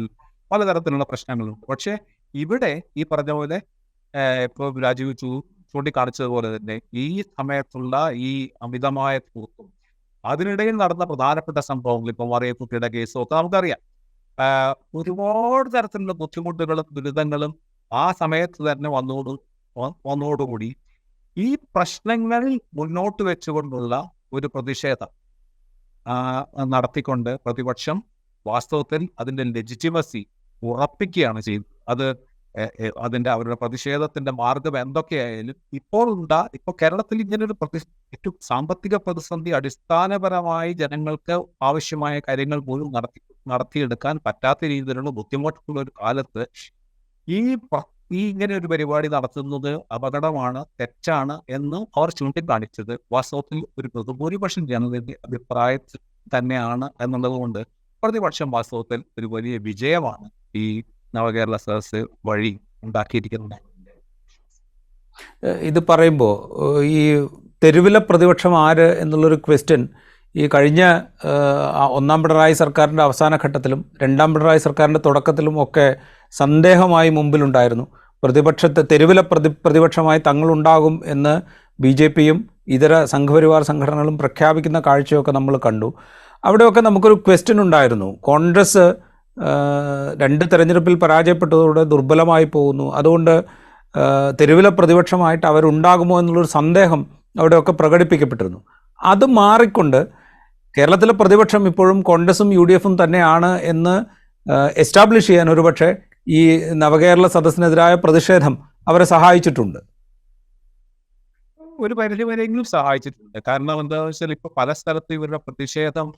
പലതരത്തിലുള്ള പ്രശ്നങ്ങളുണ്ട്. പക്ഷേ ഇവിടെ ഈ പറഞ്ഞ പോലെ ഇപ്പോൾ രാജീവ് ചൂണ്ടിക്കാണിച്ചതുപോലെ തന്നെ ഈ സമയത്തുള്ള ഈ അമിതമായ കൂത്തും അതിനിടയിൽ നടന്ന പ്രധാനപ്പെട്ട സംഭവങ്ങൾ, ഇപ്പം മറിയക്കുട്ടിയുടെ കേസും ഒക്കെ നമുക്കറിയാം. ഒരുപാട് തരത്തിലുള്ള ബുദ്ധിമുട്ടുകളും ദുരിതങ്ങളും ആ സമയത്ത് തന്നെ വന്നതോടുകൂടി ഈ പ്രശ്നങ്ങൾ മുന്നോട്ട് വെച്ചുകൊണ്ടുള്ള ഒരു പ്രതിഷേധം നടത്തിക്കൊണ്ട് പ്രതിപക്ഷം വാസ്തവത്തിൽ അതിൻ്റെ ലെജിറ്റിമസി ഉറപ്പിക്കുകയാണ് ചെയ്തത്. അതിൻ്റെ അവരുടെ പ്രതിഷേധത്തിന്റെ മാർഗം എന്തൊക്കെയായാലും ഇപ്പോൾ കേരളത്തിൽ ഇങ്ങനൊരു ഏറ്റവും സാമ്പത്തിക പ്രതിസന്ധി, അടിസ്ഥാനപരമായി ജനങ്ങൾക്ക് ആവശ്യമായ കാര്യങ്ങൾ പോലും നടത്തിയെടുക്കാൻ പറ്റാത്ത രീതിയിലുള്ള ബുദ്ധിമുട്ടുള്ള ഒരു കാലത്ത് ഈ ഇങ്ങനെ ഒരു പരിപാടി നടത്തുന്നത് അപകടമാണ്, തെറ്റാണ് എന്ന് അവർ ചൂണ്ടിക്കാണിച്ചത് വാസ്തവത്തിൽ ഒരു ബഹുഭൂരിപക്ഷം ജനതയുടെ അഭിപ്രായത്തിൽ തന്നെയാണ് എന്നുള്ളത് കൊണ്ട് പ്രതിപക്ഷം വാസ്തവത്തിൽ ഒരു വലിയ വിജയമാണ് ഈ നവകേരള സദസ്സ് വഴി ഉണ്ടാക്കിയിരിക്കുന്നത്. ഇത് പറയുമ്പോൾ ഈ തെരുവിലെ പ്രതിപക്ഷം ആര് എന്നുള്ളൊരു ക്വസ്റ്റ്യൻ ഈ കഴിഞ്ഞ ഒന്നാം പിണറായി സർക്കാരിൻ്റെ അവസാന ഘട്ടത്തിലും രണ്ടാം പിണറായി സർക്കാരിൻ്റെ തുടക്കത്തിലും ഒക്കെ സന്ദേഹമായി മുമ്പിലുണ്ടായിരുന്നു. തെരുവിലെ പ്രതിപക്ഷമായി തങ്ങളുണ്ടാകും എന്ന് BJPയും ഇതര സംഘപരിവാർ സംഘടനകളും പ്രഖ്യാപിക്കുന്ന കാഴ്ചയൊക്കെ നമ്മൾ കണ്ടു. അവിടെയൊക്കെ നമുക്കൊരു ക്വസ്റ്റ്യൻ ഉണ്ടായിരുന്നു. കോൺഗ്രസ് 2 തെരഞ്ഞെടുപ്പിൽ പരാജയപ്പെട്ടതോടെ ദുർബലമായി പോകുന്നു, അതുകൊണ്ട് തെരുവിലെ പ്രതിപക്ഷമായിട്ട് അവരുണ്ടാകുമോ എന്നുള്ളൊരു സന്ദേഹം അവിടെയൊക്കെ പ്രകടിപ്പിക്കപ്പെട്ടിരുന്നു. അത് മാറിക്കൊണ്ട് കേരളത്തിലെ പ്രതിപക്ഷം ഇപ്പോഴും കോൺഗ്രസും UDFും തന്നെയാണ് എന്ന് എസ്റ്റാബ്ലിഷ് ചെയ്യാൻ ഒരുപക്ഷെ ഈ നവകേരള സദസ്സിനെതിരായ പ്രതിഷേധം അവരെ സഹായിച്ചിട്ടുണ്ട്. ഒരു പരിധി വരെയെങ്കിലും സഹായിച്ചിട്ടുണ്ട്. കാരണം എന്താണെന്ന് വെച്ചാൽ ഇപ്പോൾ പല സ്ഥലത്തും ഇവരുടെ പ്രതിഷേധം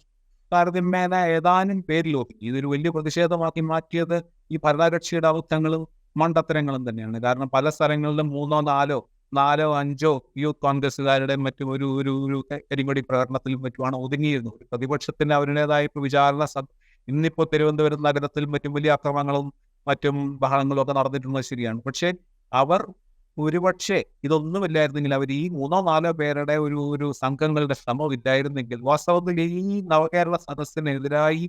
താരതമ്യേന ഏതാനും പേരിൽ ഒതുങ്ങി. ഇതൊരു വലിയ പ്രതിഷേധമാക്കി മാറ്റിയത് ഈ ഭരണകക്ഷിയുടെ അബദ്ധങ്ങളും മണ്ടത്തരങ്ങളും തന്നെയാണ്. കാരണം പല സ്ഥലങ്ങളിലും 3, 4, 5 യൂത്ത് കോൺഗ്രസ്സുകാരുടെ മറ്റും ഒരു കരിങ്കൊടി പ്രകടനത്തിലും മറ്റുമാണ് ഒതുങ്ങിയിരുന്നത്. പ്രതിപക്ഷത്തിന് അവരുടേതായ വിചാരണ ഇന്നിപ്പോൾ തിരുവനന്തപുരം നഗരത്തിൽ മറ്റും വലിയ അക്രമങ്ങളും മറ്റും ബഹളങ്ങളും ഒക്കെ നടന്നിട്ടുള്ളത് ശരിയാണ്. പക്ഷേ അവർ ഒരുപക്ഷെ ഇതൊന്നുമില്ലായിരുന്നെങ്കിൽ, അവർ ഈ 3, 4 പേരുടെ ഒരു സംഘങ്ങളുടെ ശ്രമം ഇല്ലായിരുന്നെങ്കിൽ വാസ്തവത്തിൽ ഈ നവകേരള സദസ്സിനെതിരായി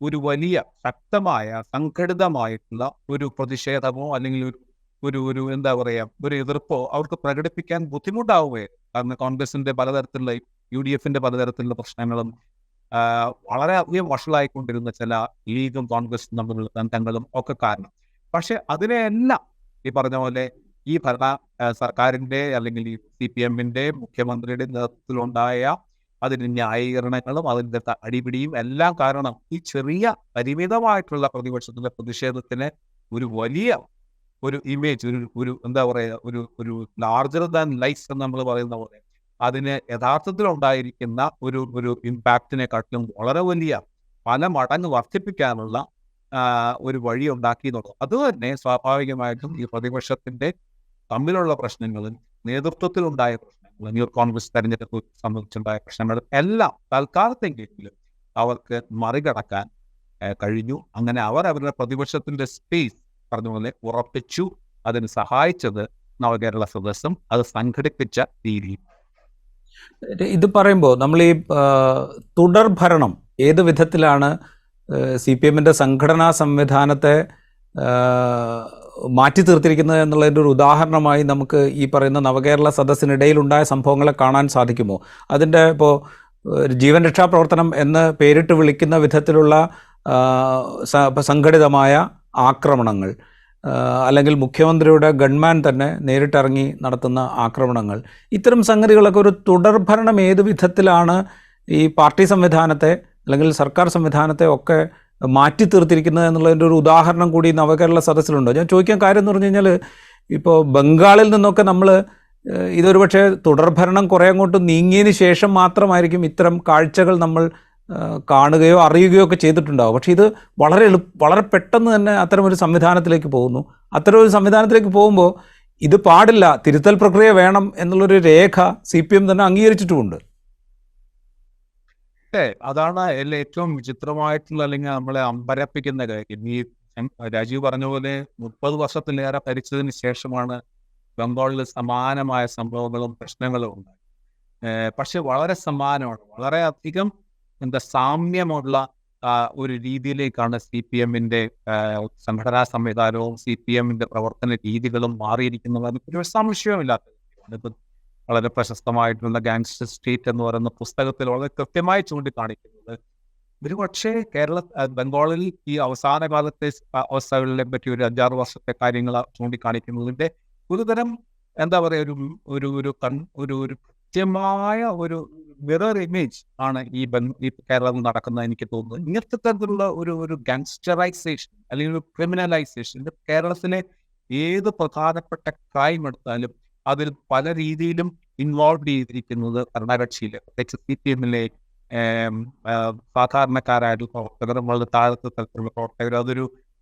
ഒരു വലിയ ശക്തമായ സംഘടിതമായിട്ടുള്ള ഒരു പ്രതിഷേധമോ അല്ലെങ്കിൽ ഒരു എന്താ പറയുക, ഒരു എതിർപ്പോ അവർക്ക് പ്രകടിപ്പിക്കാൻ ബുദ്ധിമുട്ടാവുകയായിരുന്നു. കാരണം കോൺഗ്രസിന്റെ പലതരത്തിലുള്ള UDFന്റെ പലതരത്തിലുള്ള പ്രശ്നങ്ങളും വളരെ അധികം വഷളായിക്കൊണ്ടിരുന്ന ചില ലീഗും കോൺഗ്രസും തമ്മിലുള്ള ബന്ധങ്ങളും ഒക്കെ കാരണം. പക്ഷെ അതിനെയെല്ലാം ഈ പറഞ്ഞ പോലെ ഈ സർക്കാരിന്റെ അല്ലെങ്കിൽ ഈ CPMന്റെ മുഖ്യമന്ത്രിയുടെ നേതൃത്വത്തിലുണ്ടായ അതിന് ന്യായീകരണങ്ങളും അതിൻ്റെ അടിപിടിയും എല്ലാം കാരണം ഈ ചെറിയ പരിമിതമായിട്ടുള്ള പ്രതിപക്ഷത്തിന്റെ പ്രതിഷേധത്തിന് ഒരു വലിയ ഒരു ഇമേജ്, ഒരു എന്താ പറയുക, ഒരു ലാർജർ ദാൻ ലൈഫ് എന്ന് നമ്മൾ പറയുന്ന പോലെ അതിന് യഥാർത്ഥത്തിൽ ഉണ്ടായിരിക്കുന്ന ഒരു ഇമ്പാക്റ്റിനെക്കാട്ടിലും വളരെ വലിയ പല മടങ്ങ് വർദ്ധിപ്പിക്കാനുള്ള ഒരു വഴി ഉണ്ടാക്കി എന്നുള്ളത്. അതുതന്നെ സ്വാഭാവികമായിട്ടും ഈ പ്രതിപക്ഷത്തിന്റെ തമ്മിലുള്ള പ്രശ്നങ്ങളും നേതൃത്വത്തിലുണ്ടായ പ്രശ്നങ്ങളും യൂത്ത് കോൺഗ്രസ് തെരഞ്ഞെടുപ്പ് സംബന്ധിച്ചുണ്ടായ പ്രശ്നങ്ങളും എല്ലാം തൽക്കാലത്തെങ്കിലും അവർക്ക് മറികടക്കാൻ കഴിഞ്ഞു. അങ്ങനെ അവർ അവരുടെ പ്രതിപക്ഷത്തിന്റെ സ്പേസ് പറഞ്ഞ പോലെ ഉറപ്പിച്ചു. അതിന് സഹായിച്ചത് നവകേരള സദസ്സും അത് സംഘടിപ്പിച്ച രീതിയും. ഇത് പറയുമ്പോൾ നമ്മൾ ഈ തുടർ ഭരണം ഏത് വിധത്തിലാണ് CPM-ൻ്റെ സംഘടനാ സംവിധാനത്തെ മാറ്റി തീർത്തിരിക്കുന്നത് എന്നുള്ളതിൻ്റെ ഒരു ഉദാഹരണമായി നമുക്ക് ഈ പറയുന്ന നവകേരള സദസ്സിനിടയിലുണ്ടായ സംഭവങ്ങളെ കാണാൻ സാധിക്കുമോ? അതിൻ്റെ ഇപ്പോൾ ജീവൻ രക്ഷാ പ്രവർത്തനം എന്ന് പേരിട്ട് വിളിക്കുന്ന വിധത്തിലുള്ള സംഘടിതമായ ആക്രമണങ്ങൾ, അല്ലെങ്കിൽ മുഖ്യമന്ത്രിയുടെ ഗൺമാൻ തന്നെ നേരിട്ടിറങ്ങി നടത്തുന്ന ആക്രമണങ്ങൾ, ഇത്തരം സംഗതികളൊക്കെ ഒരു തുടർഭരണം ഏത് വിധത്തിലാണ് ഈ പാർട്ടി സംവിധാനത്തെ അല്ലെങ്കിൽ സർക്കാർ സംവിധാനത്തെ ഒക്കെ മാറ്റി തീർത്തിരിക്കുന്നത് എന്നുള്ളതിൻ്റെ ഒരു ഉദാഹരണം കൂടി നവകേരള സദസ്സിലുണ്ടോ? ഞാൻ ചോദിക്കാൻ കാര്യം എന്ന് പറഞ്ഞു കഴിഞ്ഞാൽ, ഇപ്പോൾ ബംഗാളിൽ നിന്നൊക്കെ നമ്മൾ ഇതൊരു പക്ഷേ തുടർഭരണം കുറേ അങ്ങോട്ട് നീങ്ങിയതിന് ശേഷം മാത്രമായിരിക്കും ഇത്തരം കാഴ്ചകൾ നമ്മൾ കാണുകയോ അറിയുകയോ ഒക്കെ ചെയ്തിട്ടുണ്ടാവും. പക്ഷേ ഇത് വളരെ പെട്ടെന്ന് തന്നെ അത്തരമൊരു സംവിധാനത്തിലേക്ക് പോകുന്നു. അത്തരമൊരു സംവിധാനത്തിലേക്ക് പോകുമ്പോൾ ഇത് പാടില്ല, തിരുത്തൽ പ്രക്രിയ വേണം എന്നുള്ളൊരു രേഖ CPM തന്നെ അംഗീകരിച്ചിട്ടുമുണ്ട്. അതാണ് ഏറ്റവും വിചിത്രമായിട്ടുള്ള അല്ലെങ്കിൽ നമ്മളെ അമ്പരപ്പിക്കുന്ന കാര്യം. ഈ രാജീവ് പറഞ്ഞ പോലെ 30 വർഷത്തിലേറെ ഭരിച്ചതിന് ശേഷമാണ് ബംഗാളിൽ സമാനമായ സംഭവങ്ങളും പ്രശ്നങ്ങളും ഉണ്ടായി. പക്ഷെ വളരെ സമാനമാണ്, വളരെയധികം സാമ്യമുള്ള ഒരു രീതിയിലേക്കാണ് CPM-ന്റെ സംഘടനാ സംവിധാനവും CPM-ന്റെ പ്രവർത്തന രീതികളും മാറിയിരിക്കുന്നത്. ഒരു സംശയമില്ലാത്ത വളരെ പ്രശസ്തമായിട്ടുള്ള ഗാങ്സ്റ്റർ സ്റ്റേറ്റ് എന്ന് പറയുന്ന പുസ്തകത്തിൽ വളരെ കൃത്യമായി ചൂണ്ടിക്കാണിക്കുന്നത് ഒരുപക്ഷെ ബംഗാളിൽ ഈ അവസാന കാലത്തെ അവസ്ഥകളെ പറ്റി ഒരു 5-6 വർഷത്തെ കാര്യങ്ങൾ ചൂണ്ടിക്കാണിക്കുന്നതിന്റെ ഒരുതരം എന്താ പറയുക ഒരു കൃത്യമായ ഒരു മിറർ ഇമേജ് ആണ് ഈ കേരളത്തിൽ നടക്കുന്നത് എനിക്ക് തോന്നുന്നത്. ഇങ്ങനത്തെ തരത്തിലുള്ള ഒരു ഗാങ്സ്റ്ററൈസേഷൻ അല്ലെങ്കിൽ ഒരു ക്രിമിനലൈസേഷൻ കേരളത്തിലെ ഏത് പ്രധാനപ്പെട്ട ക്രൈം എടുത്താലും അതിൽ പല രീതിയിലും ഇൻവോൾവ് ചെയ്തിരിക്കുന്നത് ഭരണകക്ഷിയിലെ, പ്രത്യേകിച്ച് CPM-ലെ സാധാരണക്കാരായിട്ടുള്ള പ്രവർത്തകർ, വളരെ താഴത്തെ തരത്തിലുള്ള പ്രവർത്തകർ.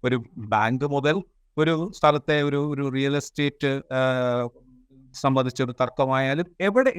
ഒരു ബാങ്ക് മുതൽ ഒരു സ്ഥലത്തെ ഒരു റിയൽ എസ്റ്റേറ്റ് സംബന്ധിച്ചൊരു തർക്കമായാലും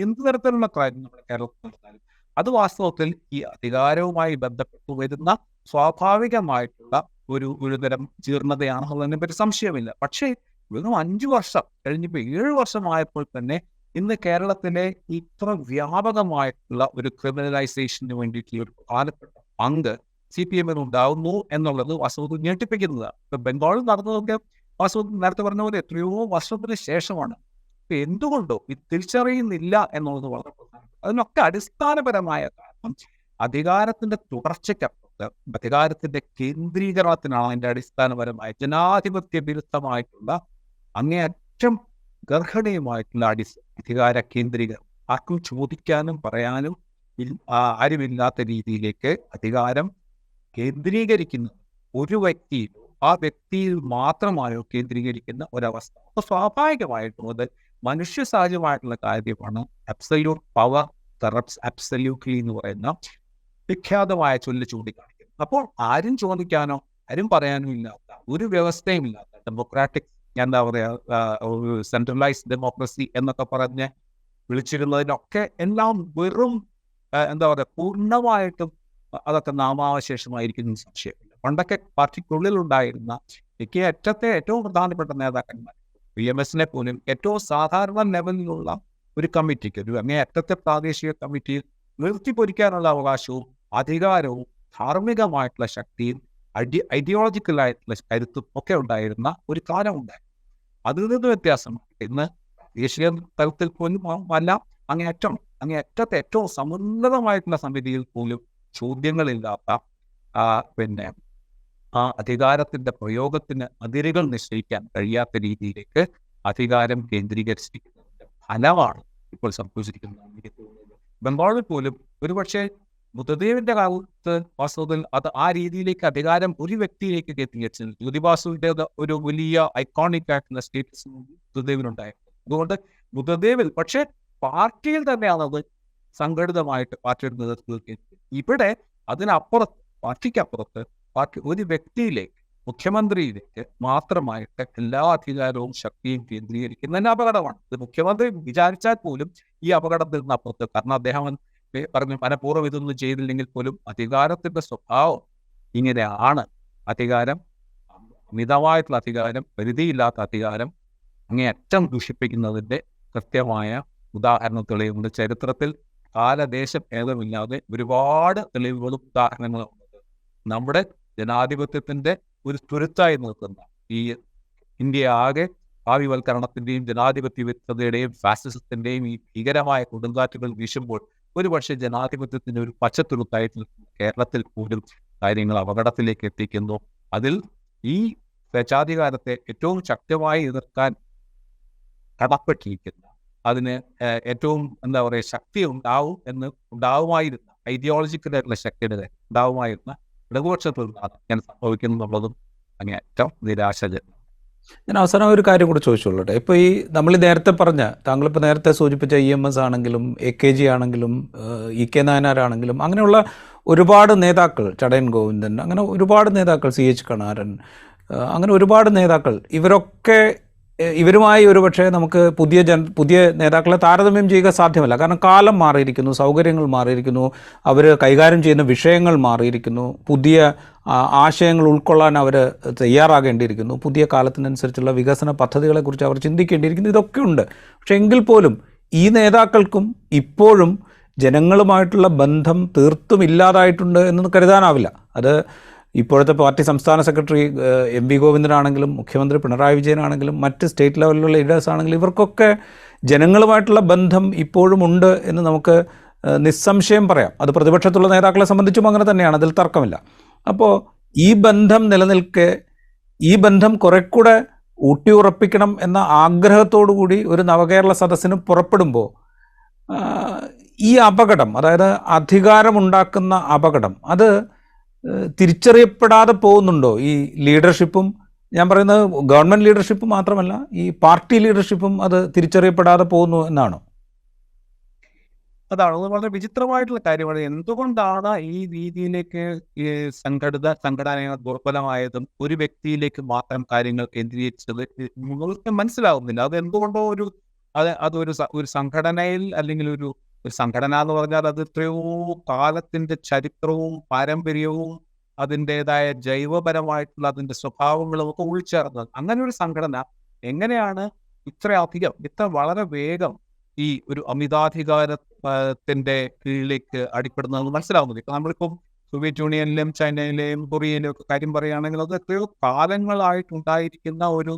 എന്ത് തരത്തിലുള്ള ക്രൈം നമ്മുടെ കേരളത്തിൽ നടത്താനും അത് വാസ്തവത്തിൽ ഈ അധികാരവുമായി ബന്ധപ്പെട്ടു വരുന്ന സ്വാഭാവികമായിട്ടുള്ള ഒരു തരം ജീർണതയാണെന്നുള്ളതിനെ പറ്റി സംശയമില്ല. പക്ഷേ വെറും 5 വർഷം കഴിഞ്ഞപ്പോൾ 7 വർഷമായപ്പോൾ തന്നെ ഇന്ന് കേരളത്തിലെ ഇത്ര വ്യാപകമായിട്ടുള്ള ഒരു ക്രിമിനലൈസേഷന് വേണ്ടിയിട്ടുള്ള ഒരു പ്രധാനപ്പെട്ട പങ്ക് CPM-ന് ഉണ്ടാവുന്നു എന്നുള്ളത് വാസ്തവത്തിൽ ഞെട്ടിപ്പിക്കുന്നതാണ്. ഇപ്പൊ ബംഗാളിൽ നടന്നതൊക്കെ വാസ്തവത്തിൽ നേരത്തെ പറഞ്ഞ പോലെ എത്രയോ വർഷത്തിന് ശേഷമാണ്. ഇപ്പൊ എന്തുകൊണ്ടോ ഇത് തിരിച്ചറിയുന്നില്ല എന്നുള്ളത് വളരെ പ്രധാനപ്പെട്ട. അതിനൊക്കെ അടിസ്ഥാനപരമായ കാരണം അധികാരത്തിന്റെ തുടർച്ചയ്ക്കപ്പുറത്ത് അധികാരത്തിന്റെ കേന്ദ്രീകരണത്തിനാണ് അതിന്റെ അടിസ്ഥാനപരമായ ജനാധിപത്യ വിരുദ്ധമായിട്ടുള്ള അങ്ങേയറ്റം ഗർഹണീയമായിട്ടുള്ള അധികാര കേന്ദ്രീകരണം. ആർക്കും ചോദിക്കാനും പറയാനും ആരുമില്ലാത്ത രീതിയിലേക്ക് അധികാരം കേന്ദ്രീകരിക്കുന്നത് ഒരു വ്യക്തിയിലോ ആ വ്യക്തിയിൽ മാത്രമായോ കേന്ദ്രീകരിക്കുന്ന ഒരവസ്ഥ. അപ്പോൾ സ്വാഭാവികമായിട്ടും അത് മനുഷ്യ സഹജമായിട്ടുള്ള കാര്യമാണ്. അബ്സല്യൂട്ട് പവർ കറപ്റ്റ്സ് അബ്സല്യൂട്ട്ലി എന്ന് പറയുന്ന വിഖ്യാതമായ ചൊല്ല് ചൂണ്ടിക്കാണിക്കുന്നു. അപ്പോൾ ആരും ചോദിക്കാനോ ആരും പറയാനോ ഇല്ലാത്ത ഒരു വ്യവസ്ഥയും ഇല്ലാത്ത ഡെമോക്രാറ്റിക് എന്താ പറയുക സെൻട്രലൈസ്ഡ് ഡെമോക്രസി എന്നൊക്കെ പറഞ്ഞ് വിളിച്ചിരുന്നതിനൊക്കെ എല്ലാം വെറും എന്താ പറയുക പൂർണ്ണമായിട്ടും അതൊക്കെ നാമാവശേഷമായിരിക്കുന്ന സംശയമില്ല. പണ്ടൊക്കെ പാർട്ടിക്കുള്ളിലുണ്ടായിരുന്ന ഏറ്റവും പ്രധാനപ്പെട്ട നേതാക്കന്മാർ PMS-നെ പോലും ഏറ്റവും സാധാരണ ലെവലിലുള്ള ഒരു കമ്മിറ്റിക്ക്, ഒരു അങ്ങേയറ്റത്തെ പ്രാദേശിക കമ്മിറ്റിയിൽ നിർത്തിപ്പൊരിക്കാനുള്ള അവകാശവും അധികാരവും ധാർമ്മികമായിട്ടുള്ള ശക്തിയും ഐഡിയോളജിക്കലായിട്ടുള്ള കരുത്തും ഒക്കെ ഉണ്ടായിരുന്ന ഒരു കാലമുണ്ടായി. അതിൽ നിന്ന് വ്യത്യാസമാണ് ഇന്ന് ദേശീയ തലത്തിൽ പോലും അല്ല, അങ്ങേയറ്റത്തെ ഏറ്റവും സമുന്നതമായിട്ടുള്ള സമിതിയിൽ പോലും ചോദ്യങ്ങളില്ലാത്ത ആ അധികാരത്തിന്റെ പ്രയോഗത്തിന് അതിരുകൾ നിശ്ചയിക്കാൻ കഴിയാത്ത രീതിയിലേക്ക് അധികാരം കേന്ദ്രീകരിച്ചിരിക്കുന്നതിന്റെ ഫലമാണ് ഇപ്പോൾ സംഭവിച്ചിരിക്കുന്നത്. എനിക്ക് തോന്നുന്നത് ബംഗാളിൽ പോലും ഒരുപക്ഷെ ബുദ്ധദേവിന്റെ കാലത്ത് വാസ്തവത്തിൽ അത് ആ രീതിയിലേക്ക് അധികാരം ഒരു വ്യക്തിയിലേക്ക് എത്തിച്ചു. ജ്യോതി ബാസുവിന്റെ ഒരു വലിയ ഐക്കോണിക് ആയിട്ടുള്ള സ്റ്റേറ്റസ് ബുദ്ധദേവിനുണ്ടായിരുന്നു. അതുകൊണ്ട് ബുദ്ധദേവിൽ പക്ഷെ പാർട്ടിയിൽ തന്നെയാണ് അത് സംഘടിതമായിട്ട് പാർട്ടിയുടെ നേതൃത്വത്തിൽ. ഇവിടെ അതിനപ്പുറത്ത്, പാർട്ടിക്കപ്പുറത്ത് പാർട്ടി ഒരു വ്യക്തിയിലേക്ക്, മുഖ്യമന്ത്രിയിലേക്ക് മാത്രമായിട്ട് എല്ലാ അധികാരവും ശക്തിയും കേന്ദ്രീകരിക്കുന്നതിന് അപകടമാണ്. ഇത് മുഖ്യമന്ത്രി വിചാരിച്ചാൽ പോലും ഈ അപകടത്തിൽ നിന്ന് അപ്പുറത്ത്, കാരണം അദ്ദേഹം പറഞ്ഞു മനഃപൂർവ്വം ഇതൊന്നും ചെയ്തില്ലെങ്കിൽ പോലും അധികാരത്തിന്റെ സ്വഭാവം ഇങ്ങനെയാണ്. അധികാരം, അമിതമായിട്ടുള്ള അധികാരം, പരിധിയില്ലാത്ത അധികാരം അങ്ങേയറ്റം ദൂഷിപ്പിക്കുന്നതിന്റെ കൃത്യമായ ഉദാഹരണ തെളിവുണ്ട്. ചരിത്രത്തിൽ കാലദേശം ഭേദമില്ലാതെ ഒരുപാട് തെളിവുകളും ഉദാഹരണങ്ങളും ഉണ്ട്. നമ്മുടെ ജനാധിപത്യത്തിന്റെ ഒരു തുരുത്തായി നിൽക്കുന്ന ഈ ഇന്ത്യ ആകെ ഭാവിവൽക്കരണത്തിന്റെയും ജനാധിപത്യ വിരുദ്ധതയുടെയും ഫാസിസത്തിന്റെയും ഈ ഭീകരമായ കൊടുങ്കാറ്റുകൾ വീശുമ്പോൾ ഒരുപക്ഷെ ജനാധിപത്യത്തിന്റെ ഒരു പച്ചത്തുരുത്തായിട്ട് കേരളത്തിൽ പോലും കാര്യങ്ങൾ അപകടത്തിലേക്ക് എത്തിക്കുന്നു. അതിൽ ഈ സ്വേച്ഛാധികാരത്തെ ഏറ്റവും ശക്തമായി എതിർക്കാൻ കടപ്പെട്ടിരിക്കുന്ന, അതിന് ഏറ്റവും എന്താ പറയുക ശക്തി ഉണ്ടാവുമായിരുന്ന ഐഡിയോളജിക്കലായിട്ടുള്ള ശക്തിയുടെ ഉണ്ടാവുമായിരുന്ന ഇടതുപക്ഷത്തിൽ നിന്നാണ് ഞാൻ സംഭവിക്കുന്നുള്ളതും അങ്ങേയറ്റം നിരാശജനകം. ഞാൻ അവസാനം ഒരു കാര്യം കൂടി ചോദിച്ചോളട്ടെ. ഇപ്പോൾ ഈ നമ്മൾ നേരത്തെ പറഞ്ഞ, താങ്കളിപ്പോൾ നേരത്തെ സൂചിപ്പിച്ച EMS ആണെങ്കിലും AKG ആണെങ്കിലും EK നായനാരാണെങ്കിലും അങ്ങനെയുള്ള ഒരുപാട് നേതാക്കൾ, ചടയൻ ഗോവിന്ദൻ, അങ്ങനെ ഒരുപാട് നേതാക്കൾ, CH കണാരൻ, അങ്ങനെ ഒരുപാട് നേതാക്കൾ, ഇവരുമായി ഒരുപക്ഷെ നമുക്ക് പുതിയ നേതാക്കളെ താരതമ്യം ചെയ്യുക സാധ്യമല്ല. കാരണം കാലം മാറിയിരിക്കുന്നു, സൗകര്യങ്ങൾ മാറിയിരിക്കുന്നു, അവർ കൈകാര്യം ചെയ്യുന്ന വിഷയങ്ങൾ മാറിയിരിക്കുന്നു, പുതിയ ആശയങ്ങൾ ഉൾക്കൊള്ളാൻ അവർ തയ്യാറാകേണ്ടിയിരിക്കുന്നു, പുതിയ കാലത്തിനനുസരിച്ചുള്ള വികസന പദ്ധതികളെക്കുറിച്ച് അവർ ചിന്തിക്കേണ്ടിയിരിക്കുന്നു. ഇതൊക്കെ ഉണ്ട്. പക്ഷേ എങ്കിൽ പോലും ഈ നേതാക്കൾക്കും ഇപ്പോഴും ജനങ്ങളുമായിട്ടുള്ള ബന്ധം തീർത്തും ഇല്ലാതായിട്ടുണ്ട് എന്ന് കരുതാനാവില്ല. അത് ഇപ്പോഴത്തെ പാർട്ടി സംസ്ഥാന സെക്രട്ടറി MV ഗോവിന്ദനാണെങ്കിലും മുഖ്യമന്ത്രി പിണറായി വിജയനാണെങ്കിലും മറ്റ് സ്റ്റേറ്റ് ലെവലിലുള്ള ലീഡേഴ്സ് ആണെങ്കിലും ഇവർക്കൊക്കെ ജനങ്ങളുമായിട്ടുള്ള ബന്ധം ഇപ്പോഴും ഉണ്ട് എന്ന് നമുക്ക് നിസ്സംശയം പറയാം. അത് പ്രതിപക്ഷത്തുള്ള നേതാക്കളെ സംബന്ധിച്ചും അങ്ങനെ തന്നെയാണ്, അതിൽ തർക്കമില്ല. അപ്പോൾ ഈ ബന്ധം നിലനിൽക്കെ ഈ ബന്ധം കുറേക്കൂടെ ഊട്ടിയുറപ്പിക്കണം എന്ന ആഗ്രഹത്തോടു കൂടി ഒരു നവകേരള സദസ്സിന് പുറപ്പെടുമ്പോൾ ഈ അപകടം, അതായത് അധികാരമുണ്ടാക്കുന്ന അപകടം, അത് തിരിച്ചറിയപ്പെടാതെ പോകുന്നുണ്ടോ? ഈ ലീഡർഷിപ്പും, ഞാൻ പറയുന്നത് ഗവൺമെൻറ് ലീഡർഷിപ്പ് മാത്രമല്ല, ഈ പാർട്ടി ലീഡർഷിപ്പും അത് തിരിച്ചറിയപ്പെടാതെ പോകുന്നു എന്നാണോ? അതാണ് വളരെ വിചിത്രമായിട്ടുള്ള കാര്യമാണ്. എന്തുകൊണ്ടാണ് ഈ രീതിയിലേക്ക് ഈ സംഘടനകൾ ദുർബലമായതും ഒരു വ്യക്തിയിലേക്ക് മാത്രം കാര്യങ്ങൾ കേന്ദ്രീകരിച്ചത് നിങ്ങൾക്ക് മനസ്സിലാവുന്നില്ല. അത് എന്തുകൊണ്ടോ അതൊരു സംഘടനയിൽ, അല്ലെങ്കിൽ ഒരു സംഘടന എന്ന് പറഞ്ഞാൽ അത് എത്രയോ കാലത്തിന്റെ ചരിത്രവും പാരമ്പര്യവും അതിൻ്റെതായ ജൈവപരമായിട്ടുള്ള അതിന്റെ സ്വഭാവങ്ങളും ഒക്കെ ഉൾച്ചേർന്നത്. അങ്ങനെ ഒരു സംഘടന എങ്ങനെയാണ് ഇത്ര വളരെ വേഗം ഈ ഒരു അമിതാധികാരത്തിന്റെ കീഴിലേക്ക് അടിപ്പെടുന്നതെന്ന് മനസ്സിലാവുന്നത്? ഇപ്പൊ നമ്മളിപ്പം സോവിയറ്റ് യൂണിയനിലെയും ചൈനയിലെയും കൊറിയയിലെയും ഒക്കെ കാര്യം പറയുകയാണെങ്കിൽ അത് എത്രയോ കാലങ്ങളായിട്ടുണ്ടായിരിക്കുന്ന ഒരു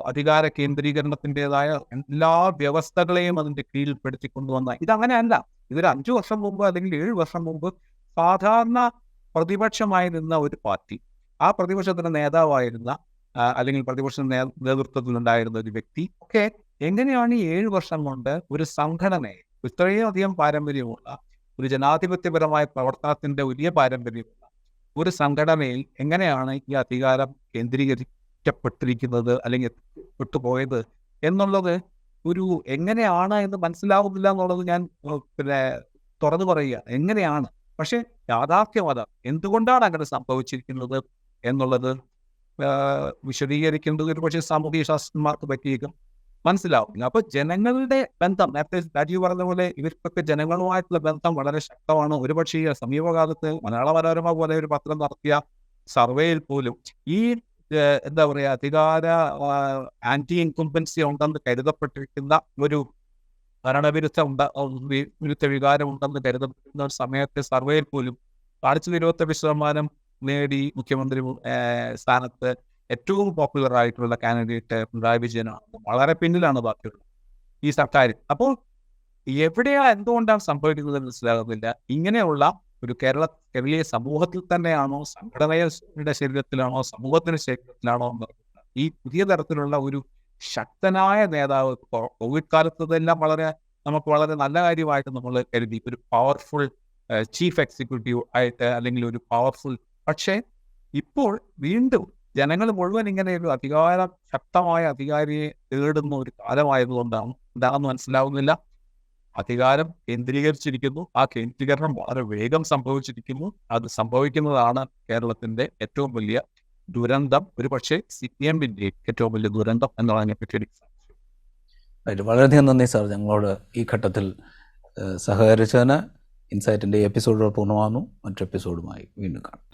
അധികാര കേന്ദ്രീകരണത്തിൻ്റെതായ എല്ലാ വ്യവസ്ഥകളെയും അതിന്റെ കീഴിൽപ്പെടുത്തിക്കൊണ്ടുവന്ന ഇതങ്ങനെയല്ല. ഇതൊരു 5 വർഷം മുമ്പ് അല്ലെങ്കിൽ 7 വർഷം മുമ്പ് സാധാരണ പ്രതിപക്ഷമായി നിന്ന ഒരു പാർട്ടി, ആ പ്രതിപക്ഷത്തിന്റെ നേതാവായിരുന്ന അല്ലെങ്കിൽ പ്രതിപക്ഷ നേതൃത്വത്തിലുണ്ടായിരുന്ന ഒരു വ്യക്തി ഒക്കെ എങ്ങനെയാണ് ഈ 7 വർഷം കൊണ്ട് ഒരു സംഘടനയെ, ഇത്രയും അധികം പാരമ്പര്യമുള്ള ഒരു ജനാധിപത്യപരമായ പ്രവർത്തനത്തിന്റെ വലിയ പാരമ്പര്യമുള്ള ഒരു സംഘടനയിൽ എങ്ങനെയാണ് ഈ അധികാരം കേന്ദ്രീകരിക്കപ്പെട്ടിരിക്കുന്നത് അല്ലെങ്കിൽ വിട്ടുപോയത് എന്നുള്ളത് എങ്ങനെയാണ് എന്ന് മനസ്സിലാവുന്നില്ല എന്നുള്ളത് ഞാൻ തുറന്നു പറയുക. എങ്ങനെയാണ്? പക്ഷെ യാഥാർത്ഥ്യം അതാണ്. എന്തുകൊണ്ടാണ് അങ്ങനെ സംഭവിച്ചിരിക്കുന്നത് എന്നുള്ളത് വിശദീകരിക്കേണ്ടത് ഒരു പക്ഷേ സാമൂഹിക ശാസ്ത്രന്മാർക്ക് പറ്റിയേക്കും മനസ്സിലാവില്ല. അപ്പൊ ജനങ്ങളുടെ ബന്ധം, നേരത്തെ രാജീവ് പറഞ്ഞ പോലെ ഇവർക്കൊക്കെ ജനങ്ങളുമായിട്ടുള്ള ബന്ധം വളരെ ശക്തമാണ്. ഒരുപക്ഷെ സമീപകാലത്ത് മലയാള മനോരമ പോലെ ഒരു പത്രം നടത്തിയ സർവേയിൽ പോലും ഈ എന്താ പറയുക അധികാര ആന്റി ഇൻകംബൻസി ഉണ്ടെന്ന് കരുതപ്പെട്ടിരിക്കുന്ന ഒരു ഭരണവിരുദ്ധ വിരുദ്ധ വികാരം ഉണ്ടെന്ന് കരുതപ്പെടുന്ന ഒരു സമയത്തെ സർവേയിൽ പോലും 27% നേടി മുഖ്യമന്ത്രി സ്ഥാനത്ത് ഏറ്റവും പോപ്പുലർ ആയിട്ടുള്ള കാൻഡിഡേറ്റ് പിണറായി വിജയനാണ്. വളരെ പിന്നിലാണ് ബാക്കിയുള്ളത് ഈ സർക്കാർ. അപ്പോൾ എന്തുകൊണ്ടാണ് സംഭവിക്കുന്നത് മനസ്സിലാകുന്നില്ല. ഇങ്ങനെയുള്ള ഒരു കേരളീയ സമൂഹത്തിൽ തന്നെയാണോ, സംഘടനയുടെ ശരീരത്തിലാണോ, സമൂഹത്തിന്റെ ശരീരത്തിലാണോ ഈ പുതിയ തരത്തിലുള്ള ഒരു ശക്തനായ നേതാവ്? കോവിഡ് കാലത്ത് ഇതെല്ലാം വളരെ നമുക്ക് വളരെ നല്ല കാര്യമായിട്ട് നമ്മൾ കരുതി. ഒരു പവർഫുൾ ചീഫ് എക്സിക്യൂട്ടീവ് ആയിട്ട്, അല്ലെങ്കിൽ ഒരു പവർഫുൾ. പക്ഷേ ഇപ്പോൾ വീണ്ടും ജനങ്ങൾ മുഴുവൻ ഇങ്ങനെ ഒരു ശക്തമായ അധികാരിയെ തേടുന്ന ഒരു കാലമായതുകൊണ്ടാണ് എന്താണെന്ന് മനസ്സിലാവുന്നില്ല. അധികാരം കേന്ദ്രീകരിച്ചിരിക്കുന്നു. ആ കേന്ദ്രീകരണം വളരെ വേഗം സംഭവിച്ചിരിക്കുന്നു. അത് സംഭവിക്കുന്നതാണ് കേരളത്തിന്റെ ഏറ്റവും വലിയ ദുരന്തം. ഒരു പക്ഷേ CPM-ന്റെ ഏറ്റവും വലിയ ദുരന്തം എന്നതിനെ പറ്റി എനിക്ക് സംശയം. റൈറ്റ്, വളരെയധികം നന്ദി സാർ ഞങ്ങളോട് ഈ ഘട്ടത്തിൽ സഹകരിച്ചതിന്. ഇൻസൈറ്റിൻ്റെ എപ്പിസോഡുകൾ പൂർണ്ണമാകുന്നു. മറ്റു എപ്പിസോഡുമായി വീണ്ടും കാണാം.